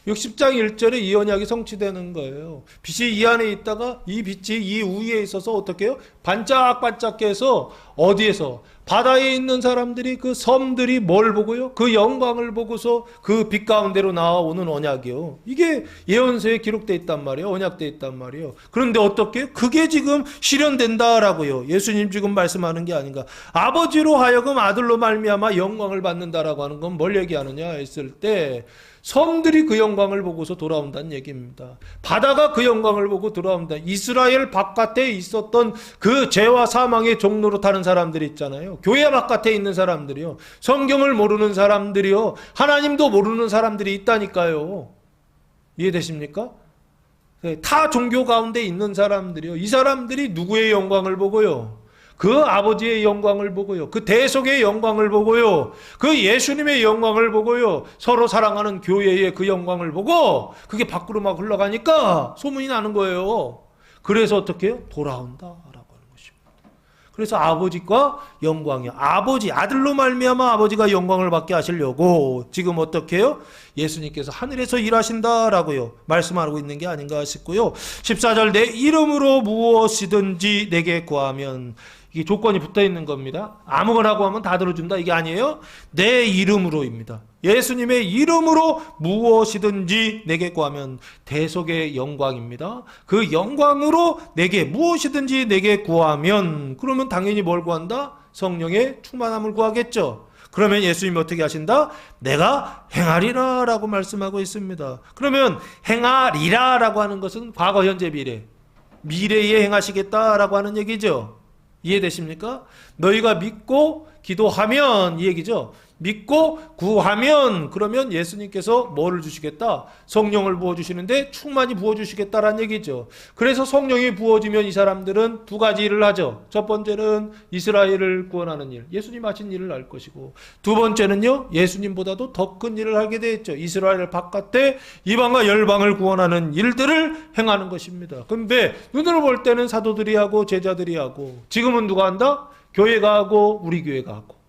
60장 1절에 이 언약이 성취되는 거예요. 빛이 이 안에 있다가 이 빛이 이 위에 있어서 어떻게 해요? 반짝반짝해서 어디에서? 바다에 있는 사람들이 그 섬들이 뭘 보고요? 그 영광을 보고서 그 빛 가운데로 나와오는 언약이요. 이게 예언서에 기록되어 있단 말이에요. 언약되어 있단 말이에요. 그런데 어떻게? 그게 지금 실현된다라고요. 예수님 지금 말씀하는 게 아닌가. 아버지로 하여금 아들로 말미암아 영광을 받는다라고 하는 건 뭘 얘기하느냐 했을 때 섬들이 그 영광을 보고서 돌아온다는 얘기입니다. 바다가 그 영광을 보고 돌아온다. 이스라엘 바깥에 있었던 그 죄와 사망의 종로로 타는 사람들이 있잖아요. 교회 바깥에 있는 사람들이요. 성경을 모르는 사람들이요. 하나님도 모르는 사람들이 있다니까요. 이해되십니까? 타 종교 가운데 있는 사람들이요. 이 사람들이 누구의 영광을 보고요? 그 아버지의 영광을 보고요. 그 대속의 영광을 보고요. 그 예수님의 영광을 보고요. 서로 사랑하는 교회의 그 영광을 보고 그게 밖으로 막 흘러가니까 소문이 나는 거예요. 그래서 어떻게 해요? 돌아온다라고 하는 것입니다. 그래서 아버지과 영광이요. 아버지, 아들로 말미암아 아버지가 영광을 받게 하시려고 지금 어떻게 해요? 예수님께서 하늘에서 일하신다라고요. 말씀하고 있는 게 아닌가 싶고요. 14절 내 이름으로 무엇이든지 내게 구하면 이게 조건이 붙어 있는 겁니다. 아무거나고 하면 다 들어준다 이게 아니에요. 내 이름으로입니다. 예수님의 이름으로 무엇이든지 내게 구하면 대속의 영광입니다. 그 영광으로 내게 무엇이든지 내게 구하면 그러면 당연히 뭘 구한다? 성령의 충만함을 구하겠죠. 그러면 예수님이 어떻게 하신다? 내가 행하리라 라고 말씀하고 있습니다. 그러면 행하리라 라고 하는 것은 과거 현재 미래 미래에 행하시겠다라고 하는 얘기죠. 이해되십니까? 너희가 믿고 기도하면 이 얘기죠. 믿고 구하면 그러면 예수님께서 뭐를 주시겠다? 성령을 부어주시는데 충만히 부어주시겠다라는 얘기죠. 그래서 성령이 부어지면 이 사람들은 두 가지 일을 하죠. 첫 번째는 이스라엘을 구원하는 일, 예수님 하신 일을 할 것이고 두 번째는요 예수님보다도 더 큰 일을 하게 되었죠. 이스라엘 바깥에 이방과 열방을 구원하는 일들을 행하는 것입니다. 근데 눈으로 볼 때는 사도들이 하고 제자들이 하고 지금은 누가 한다? 교회가 하고 우리 교회가 하고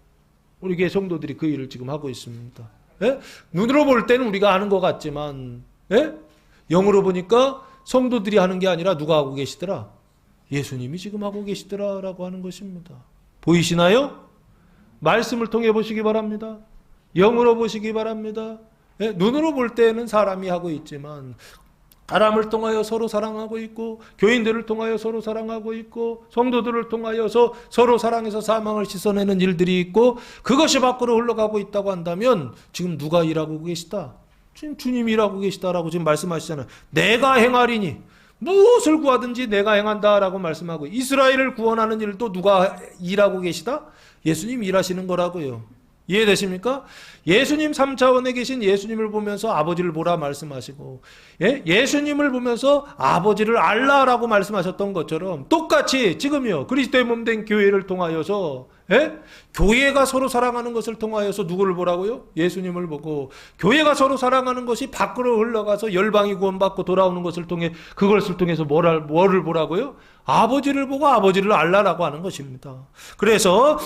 우리 교회 성도들이 그 일을 지금 하고 있습니다. 예? 눈으로 볼 때는 우리가 하는 것 같지만 예? 영으로 보니까 성도들이 하는 게 아니라 누가 하고 계시더라? 예수님이 지금 하고 계시더라라고 하는 것입니다. 보이시나요? 말씀을 통해 보시기 바랍니다. 영으로 보시기 바랍니다. 예? 눈으로 볼 때는 사람이 하고 있지만 사람을 통하여 서로 사랑하고 있고 교인들을 통하여 서로 사랑하고 있고 성도들을 통하여서 서로 사랑해서 사망을 씻어내는 일들이 있고 그것이 밖으로 흘러가고 있다고 한다면 지금 누가 일하고 계시다? 지금 주님이 일하고 계시다라고 지금 말씀하시잖아요. 내가 행하리니 무엇을 구하든지 내가 행한다라고 말씀하고 이스라엘을 구원하는 일도 누가 일하고 계시다? 예수님 일하시는 거라고요. 이해되십니까? 예수님 3차원에 계신 예수님을 보면서 아버지를 보라 말씀하시고 예수님을 보면서 아버지를 알라라고 말씀하셨던 것처럼 똑같이 지금요 그리스도의 몸된 교회를 통하여서 교회가 서로 사랑하는 것을 통하여서 누구를 보라고요? 예수님을 보고 교회가 서로 사랑하는 것이 밖으로 흘러가서 열방이 구원받고 돌아오는 것을 통해 그것을 통해서 뭐를 보라고요? 아버지를 보고 아버지를 알라라고 하는 것입니다. 그래서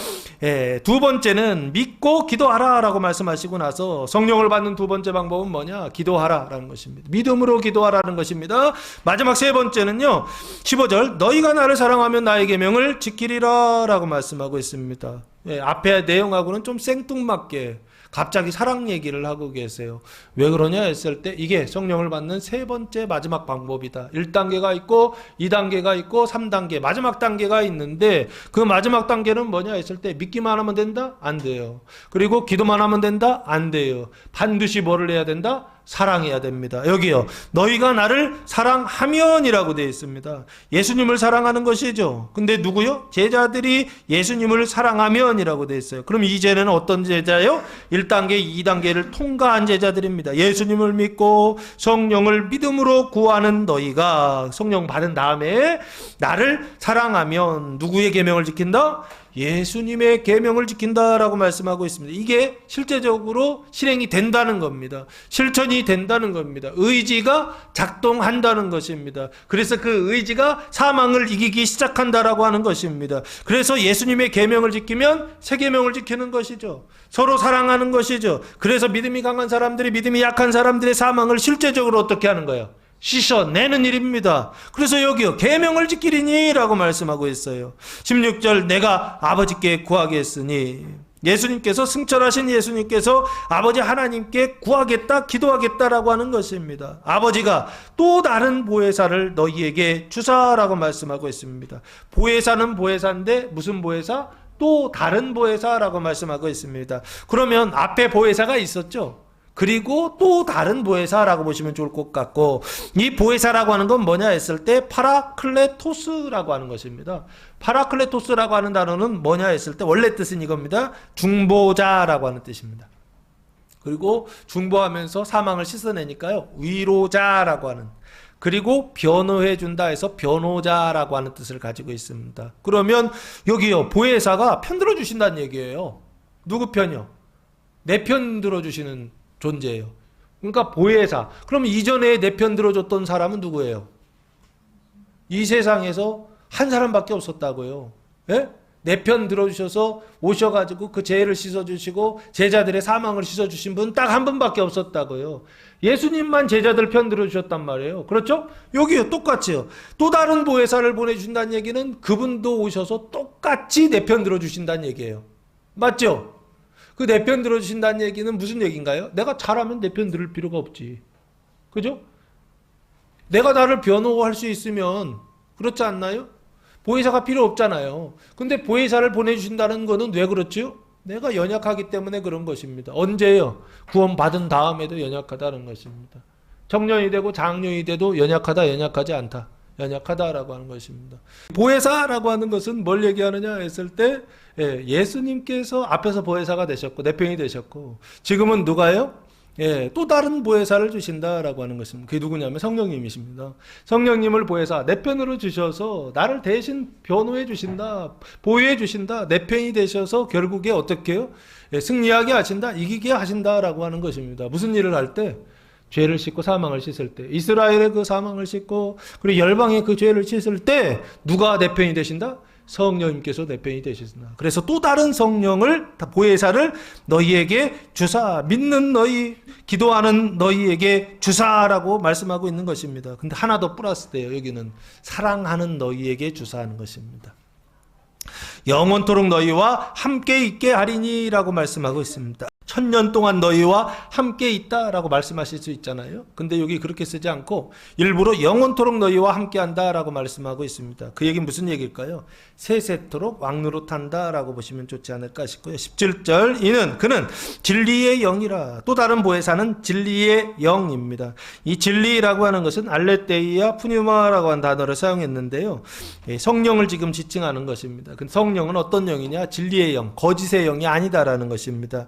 두 번째는 믿고 기도하라라고 말씀하시고 나서 성령을 받는 두 번째 방법은 뭐냐? 기도하라라는 것입니다. 믿음으로 기도하라는 것입니다. 마지막 세 번째는요 15절 너희가 나를 사랑하면 나의 계명을 지키리라라고 말씀하고 있습니다. 앞에 내용하고는 좀 생뚱맞게 갑자기 사랑 얘기를 하고 계세요. 왜 그러냐 했을 때 이게 성령을 받는 세 번째 마지막 방법이다. 1단계가 있고 2단계가 있고 3단계 마지막 단계가 있는데 그 마지막 단계는 뭐냐 했을 때 믿기만 하면 된다? 안 돼요. 그리고 기도만 하면 된다? 안 돼요. 반드시 뭐를 해야 된다? 사랑해야 됩니다. 여기요. 너희가 나를 사랑하면이라고 되어 있습니다. 예수님을 사랑하는 것이죠. 근데 누구요? 제자들이 예수님을 사랑하면이라고 되어 있어요. 그럼 이제는 어떤 제자요? 1단계, 2단계를 통과한 제자들입니다. 예수님을 믿고 성령을 믿음으로 구하는 너희가 성령 받은 다음에 나를 사랑하면 누구의 계명을 지킨다? 예수님의 계명을 지킨다라고 말씀하고 있습니다. 이게 실제적으로 실행이 된다는 겁니다. 실천이 된다는 겁니다. 의지가 작동한다는 것입니다. 그래서 그 의지가 사망을 이기기 시작한다라고 하는 것입니다. 그래서 예수님의 계명을 지키면 새 계명을 지키는 것이죠. 서로 사랑하는 것이죠. 그래서 믿음이 강한 사람들이 믿음이 약한 사람들의 사망을 실제적으로 어떻게 하는 거예요? 씻어내는 일입니다. 그래서 여기요, 계명을 지키리니라고 말씀하고 있어요. 16절, 내가 아버지께 구하겠으니, 예수님께서, 승천하신 예수님께서 아버지 하나님께 구하겠다, 기도하겠다라고 하는 것입니다. 아버지가 또 다른 보혜사를 너희에게 주사라고 말씀하고 있습니다. 보혜사는 보혜사인데 무슨 보혜사? 또 다른 보혜사라고 말씀하고 있습니다. 그러면 앞에 보혜사가 있었죠. 그리고 또 다른 보혜사라고 보시면 좋을 것 같고, 이 보혜사라고 하는 건 뭐냐 했을 때 파라클레토스라고 하는 것입니다. 파라클레토스라고 하는 단어는 뭐냐 했을 때 원래 뜻은 이겁니다. 중보자라고 하는 뜻입니다. 그리고 중보하면서 사망을 씻어내니까요, 위로자라고 하는, 그리고 변호해 준다 해서 변호자라고 하는 뜻을 가지고 있습니다. 그러면 여기요, 보혜사가 편들어 주신다는 얘기예요. 누구 편이요? 내 편 들어주시는 존재예요. 그러니까 보혜사. 그럼 이전에 내 편 들어줬던 사람은 누구예요? 이 세상에서 한 사람밖에 없었다고요. 예? 내 편 들어주셔서 오셔가지고 그 죄를 씻어주시고 제자들의 사망을 씻어주신 분 딱 한 분밖에 없었다고요. 예수님만 제자들 편 들어주셨단 말이에요. 그렇죠? 여기요, 똑같이요. 또 다른 보혜사를 보내주신다는 얘기는 그분도 오셔서 똑같이 내 편 들어주신다는 얘기예요. 맞죠? 그 내 편 들어주신다는 얘기는 무슨 얘기인가요? 내가 잘하면 내 편 들을 필요가 없지. 그죠? 내가 나를 변호할 수 있으면 그렇지 않나요? 보혜사가 필요 없잖아요. 근데 보혜사를 보내주신다는 거는 왜 그렇죠? 내가 연약하기 때문에 그런 것입니다. 언제요? 구원 받은 다음에도 연약하다는 것입니다. 청년이 되고 장년이 돼도 연약하다, 연약하지 않다. 연약하다라고 하는 것입니다. 보혜사라고 하는 것은 뭘 얘기하느냐 했을 때, 예수님께서 앞에서 보혜사가 되셨고 내 편이 되셨고, 지금은 누가요? 또 다른 보혜사를 주신다라고 하는 것입니다. 그게 누구냐면 성령님이십니다. 성령님을 보혜사, 내 편으로 주셔서 나를 대신 변호해 주신다, 보호해 주신다, 내 편이 되셔서 결국에 어떻게 해요? 승리하게 하신다, 이기게 하신다라고 하는 것입니다. 무슨 일을 할 때? 죄를 씻고 사망을 씻을 때, 이스라엘의 그 사망을 씻고 그리고 열방의 그 죄를 씻을 때 누가 내 편이 되신다? 성령님께서 내 편이 되시나. 그래서 또 다른 성령을, 보혜사를 너희에게 주사, 믿는 너희, 기도하는 너희에게 주사라고 말씀하고 있는 것입니다. 근데 하나 더 플러스 돼요. 여기는 사랑하는 너희에게 주사하는 것입니다. 영원토록 너희와 함께 있게 하리니라고 말씀하고 있습니다. 1000년 동안 너희와 함께 있다라고 말씀하실 수 있잖아요. 근데 여기 그렇게 쓰지 않고 일부러 영원토록 너희와 함께 한다라고 말씀하고 있습니다. 그 얘기는 무슨 얘기일까요? 세세토록 왕노릇한다라고 보시면 좋지 않을까 싶고요. 17절, 그는 진리의 영이라. 또 다른 보혜사는 진리의 영입니다. 이 진리라고 하는 것은 알레테이아 푸뉴마라고 하는 단어를 사용했는데요. 성령을 지금 지칭하는 것입니다. 근데 성령은 어떤 영이냐? 진리의 영, 거짓의 영이 아니다라는 것입니다.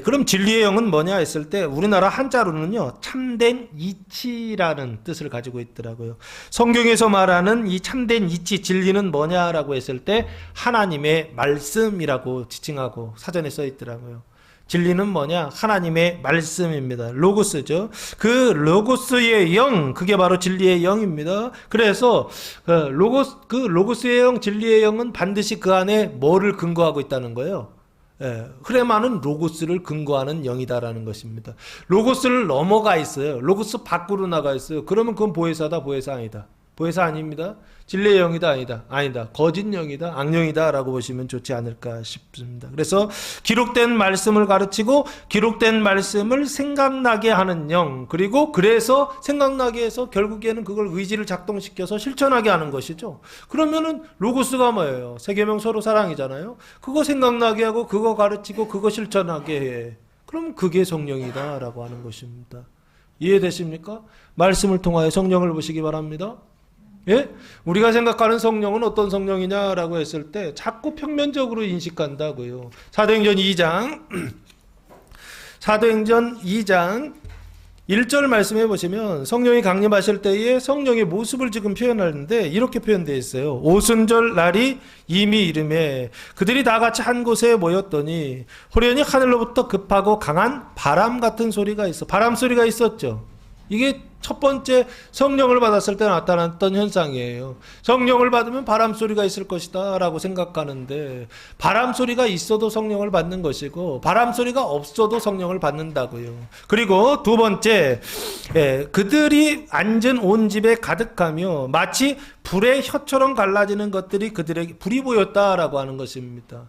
그럼 진리의 영은 뭐냐 했을 때 우리나라 한자로는요, 참된 이치라는 뜻을 가지고 있더라고요. 성경에서 말하는 이 참된 이치, 진리는 뭐냐라고 했을 때 하나님의 말씀이라고 지칭하고 사전에 써 있더라고요. 진리는 뭐냐? 하나님의 말씀입니다. 로고스죠. 그 로고스의 영, 그게 바로 진리의 영입니다. 그래서 그 로고스의 영, 진리의 영은 반드시 그 안에 뭐를 근거하고 있다는 거예요? 흐레마는 로고스를 근거하는 영이다라는 것입니다. 로고스를 넘어가 있어요. 로고스 밖으로 나가 있어요. 그러면 그건 보혜사다, 보혜사 아니다. 보혜사 아닙니다. 진리의 영이다, 아니다. 거짓 영이다, 악령이다 라고 보시면 좋지 않을까 싶습니다. 그래서 기록된 말씀을 가르치고 기록된 말씀을 생각나게 하는 영, 그리고 그래서 생각나게 해서 결국에는 그걸 의지를 작동시켜서 실천하게 하는 것이죠. 그러면은 로고스가 뭐예요? 세계명 서로 사랑이잖아요. 그거 생각나게 하고 그거 가르치고 그거 실천하게 해. 그럼 그게 성령이다 라고 하는 것입니다. 이해되십니까? 말씀을 통하여 성령을 보시기 바랍니다. 우리가 생각하는 성령은 어떤 성령이냐라고 했을 때 자꾸 평면적으로 인식한다고요. 사도행전 2장 1절 말씀해 보시면 성령이 강림하실 때에 성령의 모습을 지금 표현하는데 이렇게 표현되어 있어요. 오순절 날이 이미 이르매 그들이 다 같이 한 곳에 모였더니 호련히 하늘로부터 급하고 강한 바람 같은 소리가 있어. 바람 소리가 있었죠. 이게 첫 번째 성령을 받았을 때 나타났던 현상이에요. 성령을 받으면 바람 소리가 있을 것이다 라고 생각하는데 바람 소리가 있어도 성령을 받는 것이고 바람 소리가 없어도 성령을 받는다고요. 그리고 두 번째, 그들이 앉은 온 집에 가득하며 마치 불의 혀처럼 갈라지는 것들이 그들에게 불이 보였다라고 하는 것입니다.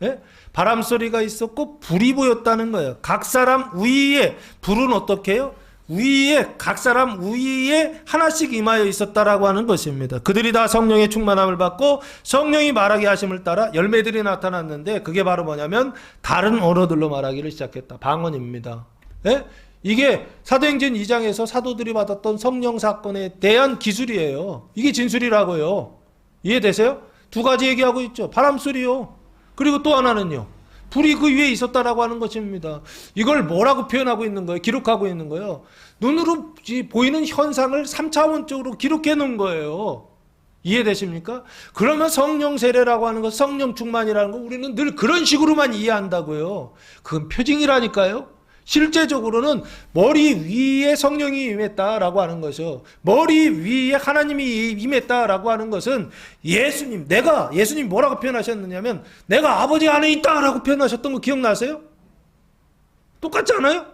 예? 바람 소리가 있었고 불이 보였다는 거예요. 각 사람 위에 불은 어떻게 해요? 위에 각 사람 위에 하나씩 임하여 있었다라고 하는 것입니다. 그들이 다 성령의 충만함을 받고 성령이 말하게 하심을 따라 열매들이 나타났는데 그게 바로 뭐냐면 다른 언어들로 말하기를 시작했다. 방언입니다. 예? 이게 사도행전 2장에서 사도들이 받았던 성령 사건에 대한 기술이에요. 이게 진술이라고요. 이해되세요? 두 가지 얘기하고 있죠. 바람소리요. 그리고 또 하나는요. 불이 그 위에 있었다라고 하는 것입니다. 이걸 뭐라고 표현하고 있는 거예요? 기록하고 있는 거예요. 눈으로 보이는 현상을 3차원적으로 기록해 놓은 거예요. 이해되십니까? 그러면 성령 세례라고 하는 것, 성령 충만이라는 거 우리는 늘 그런 식으로만 이해한다고요. 그건 표징이라니까요. 실제적으로는 머리 위에 성령이 임했다라고 하는 것이요. 머리 위에 하나님이 임했다라고 하는 것은 예수님 뭐라고 표현하셨느냐면 내가 아버지 안에 있다라고 표현하셨던 거 기억나세요? 똑같지 않아요?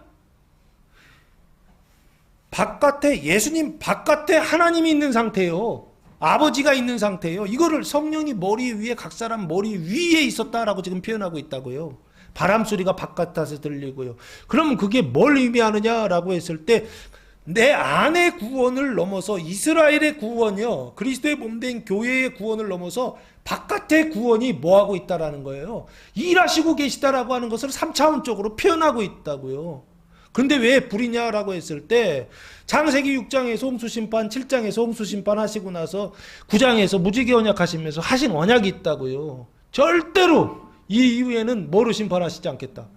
예수님 바깥에 하나님이 있는 상태예요. 아버지가 있는 상태예요. 이거를 성령이 머리 위에 각 사람 머리 위에 있었다라고 지금 표현하고 있다고요. 바람 소리가 바깥에서 들리고요. 그러면 그게 뭘 의미하느냐라고 했을 때 내 안의 구원을 넘어서 이스라엘의 구원이요. 그리스도의 몸된 교회의 구원을 넘어서 바깥의 구원이 뭐하고 있다라는 거예요. 일하시고 계시다라고 하는 것을 3차원적으로 표현하고 있다고요. 그런데 왜 불이냐라고 했을 때 창세기 6장에서 홍수심판, 7장에서 홍수심판 하시고 나서 9장에서 무지개 언약 하시면서 하신 언약이 있다고요. 절대로 이 이후에는 뭐로 심판하시지 않겠다.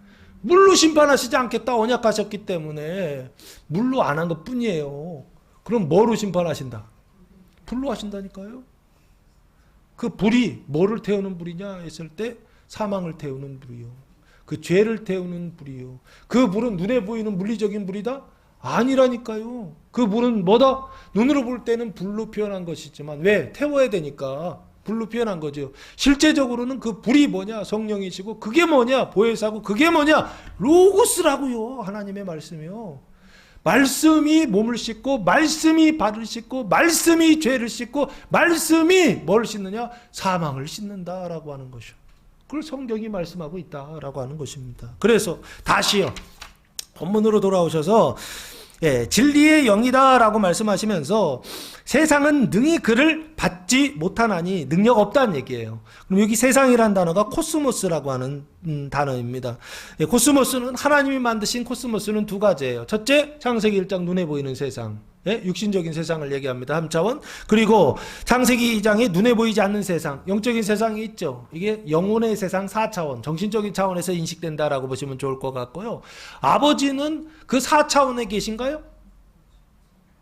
물로 심판하시지 않겠다 언약하셨기 때문에 물로 안 한 것 뿐이에요. 그럼 뭐로 심판하신다? 불로 하신다니까요. 그 불이 뭐를 태우는 불이냐 했을 때 사망을 태우는 불이요. 그 죄를 태우는 불이요. 그 불은 눈에 보이는 물리적인 불이다? 아니라니까요. 그 불은 뭐다? 눈으로 볼 때는 불로 표현한 것이지만 왜? 태워야 되니까 불로 표현한 거죠. 실제적으로는 그 불이 뭐냐? 성령이시고 그게 뭐냐? 보혜사고 그게 뭐냐? 로고스라고요. 하나님의 말씀이요. 말씀이 몸을 씻고 말씀이 발을 씻고 말씀이 죄를 씻고 말씀이 뭘 씻느냐? 사망을 씻는다라고 하는 것이요. 그걸 성경이 말씀하고 있다라고 하는 것입니다. 그래서 다시요. 본문으로 돌아오셔서 진리의 영이다라고 말씀하시면서 세상은 능히 그를 받지 못하나니 능력 없다는 얘기예요. 그럼 여기 세상이라는 단어가 코스모스라고 하는 단어입니다. 코스모스는 하나님이 만드신 코스모스는 두 가지예요. 첫째, 창세기 1장 눈에 보이는 세상. 육신적인 세상을 얘기합니다. 3차원. 그리고 창세기 2장에 눈에 보이지 않는 세상, 영적인 세상이 있죠. 이게 영혼의 세상 4차원, 정신적인 차원에서 인식된다라고 보시면 좋을 것 같고요. 아버지는 그 4차원에 계신가요?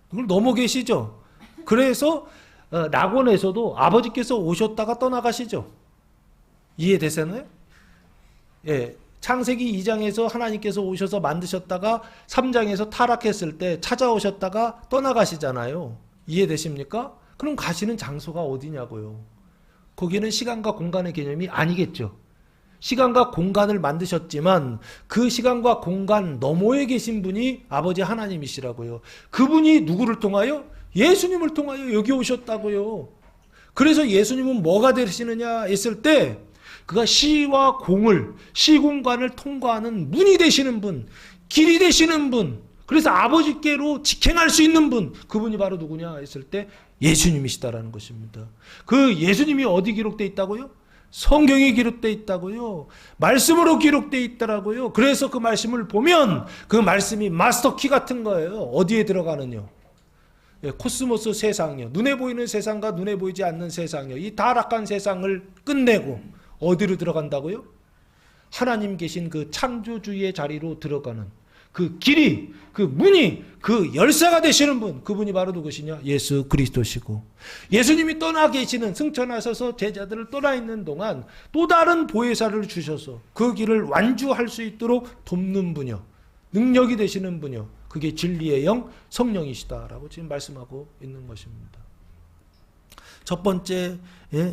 그걸 넘어 계시죠. 그래서 낙원에서도 아버지께서 오셨다가 떠나가시죠. 이해되세요? 예. 창세기 2장에서 하나님께서 오셔서 만드셨다가 3장에서 타락했을 때 찾아오셨다가 떠나가시잖아요. 이해되십니까? 그럼 가시는 장소가 어디냐고요. 거기는 시간과 공간의 개념이 아니겠죠. 시간과 공간을 만드셨지만 그 시간과 공간 너머에 계신 분이 아버지 하나님이시라고요. 그분이 누구를 통하여? 예수님을 통하여 여기 오셨다고요. 그래서 예수님은 뭐가 되시느냐 했을 때 그가 시와 공을, 시공간을 통과하는 문이 되시는 분, 길이 되시는 분, 그래서 아버지께로 직행할 수 있는 분, 그분이 바로 누구냐 했을 때 예수님이시다라는 것입니다. 그 예수님이 어디 기록되어 있다고요? 성경에 기록되어 있다고요. 말씀으로 기록되어 있더라고요. 그래서 그 말씀을 보면 그 말씀이 마스터키 같은 거예요. 어디에 들어가느냐? 코스모스 세상이요. 눈에 보이는 세상과 눈에 보이지 않는 세상이요. 이 타락한 세상을 끝내고 어디로 들어간다고요? 하나님 계신 그 창조주의 자리로 들어가는 그 길이, 그 문이, 그 열쇠가 되시는 분, 그분이 바로 누구시냐? 예수 그리스도시고, 예수님이 떠나 계시는, 승천하셔서 제자들을 떠나 있는 동안 또 다른 보혜사를 주셔서 그 길을 완주할 수 있도록 돕는 분이요, 능력이 되시는 분이요, 그게 진리의 영 성령이시다라고 지금 말씀하고 있는 것입니다. 첫 번째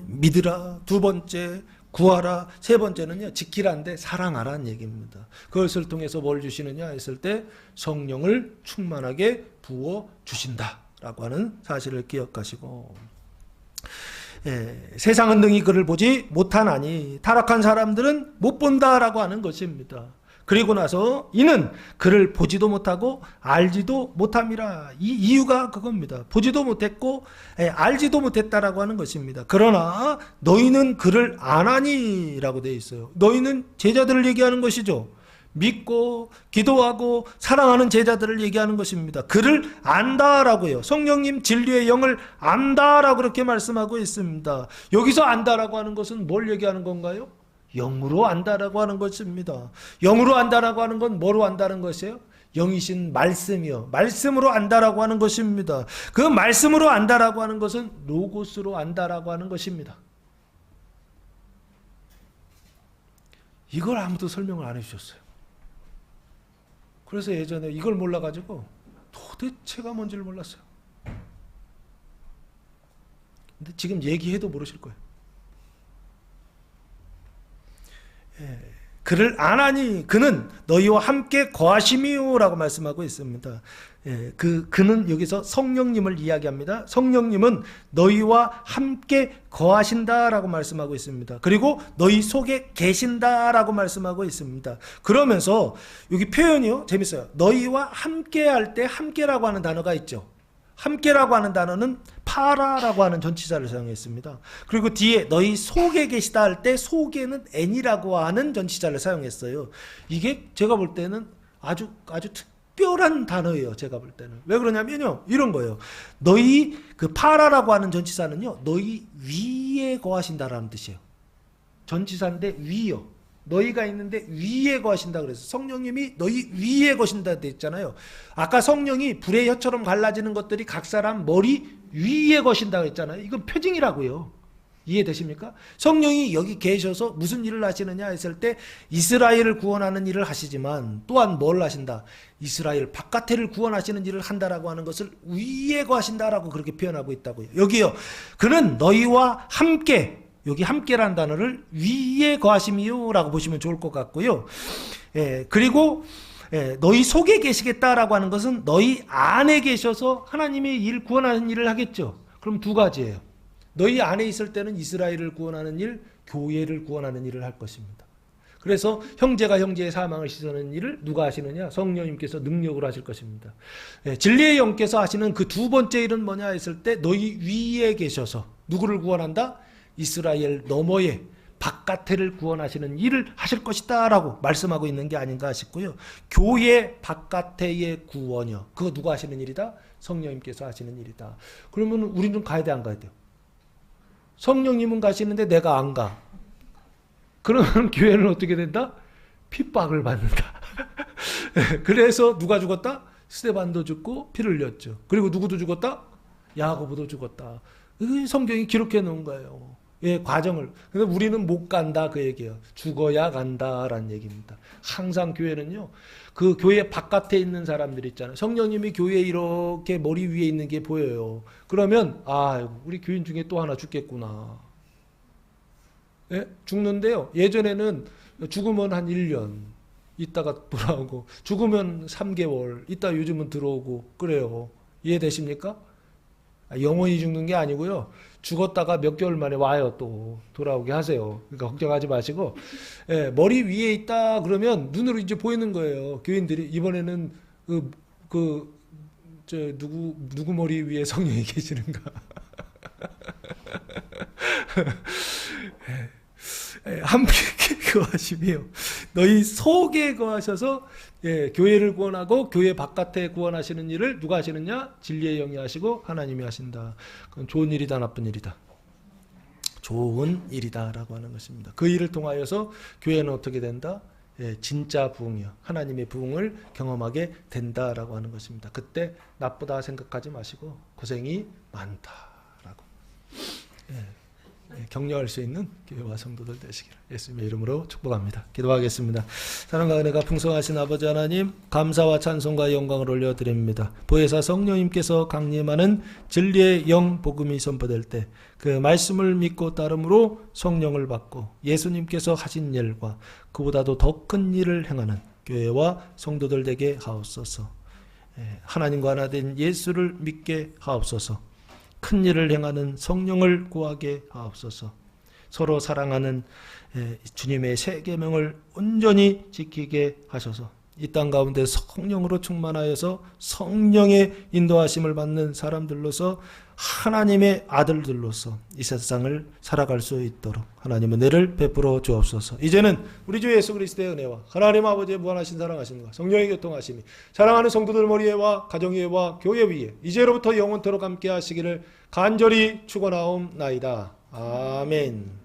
믿으라, 두 번째 구하라, 세 번째는요 지키라인데 사랑하라는 얘기입니다. 그것을 통해서 뭘 주시느냐 했을 때 성령을 충만하게 부어 주신다라고 하는 사실을 기억하시고, 세상은 능히 그를 보지 못하나니 타락한 사람들은 못 본다라고 하는 것입니다. 그리고 나서 이는 그를 보지도 못하고 알지도 못함이라. 이 이유가 그겁니다. 보지도 못했고 알지도 못했다라고 하는 것입니다. 그러나 너희는 그를 아나니라고 되어 있어요. 너희는 제자들을 얘기하는 것이죠. 믿고 기도하고 사랑하는 제자들을 얘기하는 것입니다. 그를 안다라고요. 성령님 진리의 영을 안다라고 그렇게 말씀하고 있습니다. 여기서 안다라고 하는 것은 뭘 얘기하는 건가요? 영으로 안다라고 하는 것입니다. 영으로 안다라고 하는 건 뭐로 안다는 것이에요? 영이신 말씀이요. 말씀으로 안다라고 하는 것입니다. 그 말씀으로 안다라고 하는 것은 로고스로 안다라고 하는 것입니다. 이걸 아무도 설명을 안 해주셨어요. 그래서 예전에 이걸 몰라가지고 도대체가 뭔지를 몰랐어요. 근데 지금 얘기해도 모르실 거예요. 그를 아나니 그는 너희와 함께 거하심이요라고 말씀하고 있습니다. 그는 여기서 성령님을 이야기합니다. 성령님은 너희와 함께 거하신다라고 말씀하고 있습니다. 그리고 너희 속에 계신다라고 말씀하고 있습니다. 그러면서 여기 표현이요 재밌어요. 너희와 함께 할 때 함께라고 하는 단어가 있죠. 함께라고 하는 단어는 파라라고 하는 전치사를 사용했습니다. 그리고 뒤에 너희 속에 계시다 할 때 속에는 n이라고 하는 전치사를 사용했어요. 이게 제가 볼 때는 아주 특별한 단어예요. 제가 볼 때는. 왜 그러냐면요. 이런 거예요. 너희 그 파라라고 하는 전치사는요. 너희 위에 거하신다라는 뜻이에요. 전치사인데 위요. 너희가 있는데 위에 거하신다 그래서 성령님이 너희 위에 거신다 했잖아요. 아까 성령이 불의 혀처럼 갈라지는 것들이 각 사람 머리 위에 거신다 했잖아요. 이건 표징이라고요. 이해되십니까? 성령이 여기 계셔서 무슨 일을 하시느냐 했을 때 이스라엘을 구원하는 일을 하시지만 또한 뭘 하신다? 이스라엘 바깥에를 구원하시는 일을 한다라고 하는 것을 위에 거하신다라고 그렇게 표현하고 있다고요. 여기요. 그는 너희와 함께, 여기 함께라는 단어를 위에 거하심이요라고 보시면 좋을 것 같고요. 그리고 너희 속에 계시겠다라고 하는 것은 너희 안에 계셔서 하나님의 일, 구원하는 일을 하겠죠. 그럼 두 가지예요. 너희 안에 있을 때는 이스라엘을 구원하는 일, 교회를 구원하는 일을 할 것입니다. 그래서 형제가 형제의 사망을 씻어내는 일을 누가 하시느냐? 성령님께서 능력으로 하실 것입니다. 진리의 영께서 하시는 그 두 번째 일은 뭐냐 했을 때 너희 위에 계셔서 누구를 구원한다? 이스라엘 너머에 바깥에를 구원하시는 일을 하실 것이다 라고 말씀하고 있는 게 아닌가 싶고요. 교회 바깥에의 구원이요. 그거 누가 하시는 일이다? 성령님께서 하시는 일이다. 그러면 우리는 가야 돼, 안 가야 돼요? 성령님은 가시는데 내가 안 가. 그러면 교회는 어떻게 된다? 핍박을 받는다. 그래서 누가 죽었다? 스데반도 죽고 피를 흘렸죠. 그리고 누구도 죽었다? 야고보도 죽었다. 성경이 기록해 놓은 거예요. 과정을. 근데 우리는 못 간다 그 얘기예요. 죽어야 간다라는 얘기입니다. 항상 교회는요. 그 교회 바깥에 있는 사람들 있잖아요. 성령님이 교회에 이렇게 머리 위에 있는 게 보여요. 그러면 우리 교인 중에 또 하나 죽겠구나. 죽는데요. 예전에는 죽으면 한 1년 있다가 돌아오고 죽으면 3개월 있다 요즘은 들어오고 그래요. 이해되십니까? 영원히 죽는 게 아니고요. 죽었다가 몇 개월 만에 와요. 또 돌아오게 하세요. 그러니까 걱정하지 마시고 머리 위에 있다 그러면 눈으로 이제 보이는 거예요. 교인들이 이번에는 누구 머리 위에 성령이 계시는가. 함께 거하시며 너희 속에 거하셔서 교회를 구원하고 교회 바깥에 구원하시는 일을 누가 하시느냐? 진리의 영이 하시고 하나님이 하신다. 그건 좋은 일이다 나쁜 일이다? 좋은 일이다 라고 하는 것입니다. 그 일을 통하여서 교회는 어떻게 된다? 진짜 부흥이요. 하나님의 부흥을 경험하게 된다라고 하는 것입니다. 그때 나쁘다 생각하지 마시고 고생이 많다라고. 격려할 수 있는 교회와 성도들 되시기를 예수님의 이름으로 축복합니다. 기도하겠습니다. 사랑과 은혜가 풍성하신 아버지 하나님, 감사와 찬송과 영광을 올려드립니다. 보혜사 성령님께서 강림하는 진리의 영 복음이 선포될 때 그 말씀을 믿고 따름으로 성령을 받고 예수님께서 하신 일과 그보다도 더 큰 일을 행하는 교회와 성도들 되게 하옵소서. 하나님과 하나 된 예수를 믿게 하옵소서. 큰 일을 행하는 성령을 구하게 하옵소서. 서로 사랑하는 주님의 세 계명을 온전히 지키게 하셔서 이 땅 가운데 성령으로 충만하여서 성령의 인도하심을 받는 사람들로서 하나님의 아들들로서 이 세상을 살아갈 수 있도록 하나님의 은혜를 베풀어 주옵소서. 이제는 우리 주 예수 그리스도의 은혜와 하나님 아버지의 무한하신 사랑하심과 성령의 교통하심이 사랑하는 성도들 머리 위에와 가정 위에와 교회 위에 이제로부터 영원토록 함께 하시기를 간절히 축원하옵나이다. 아멘.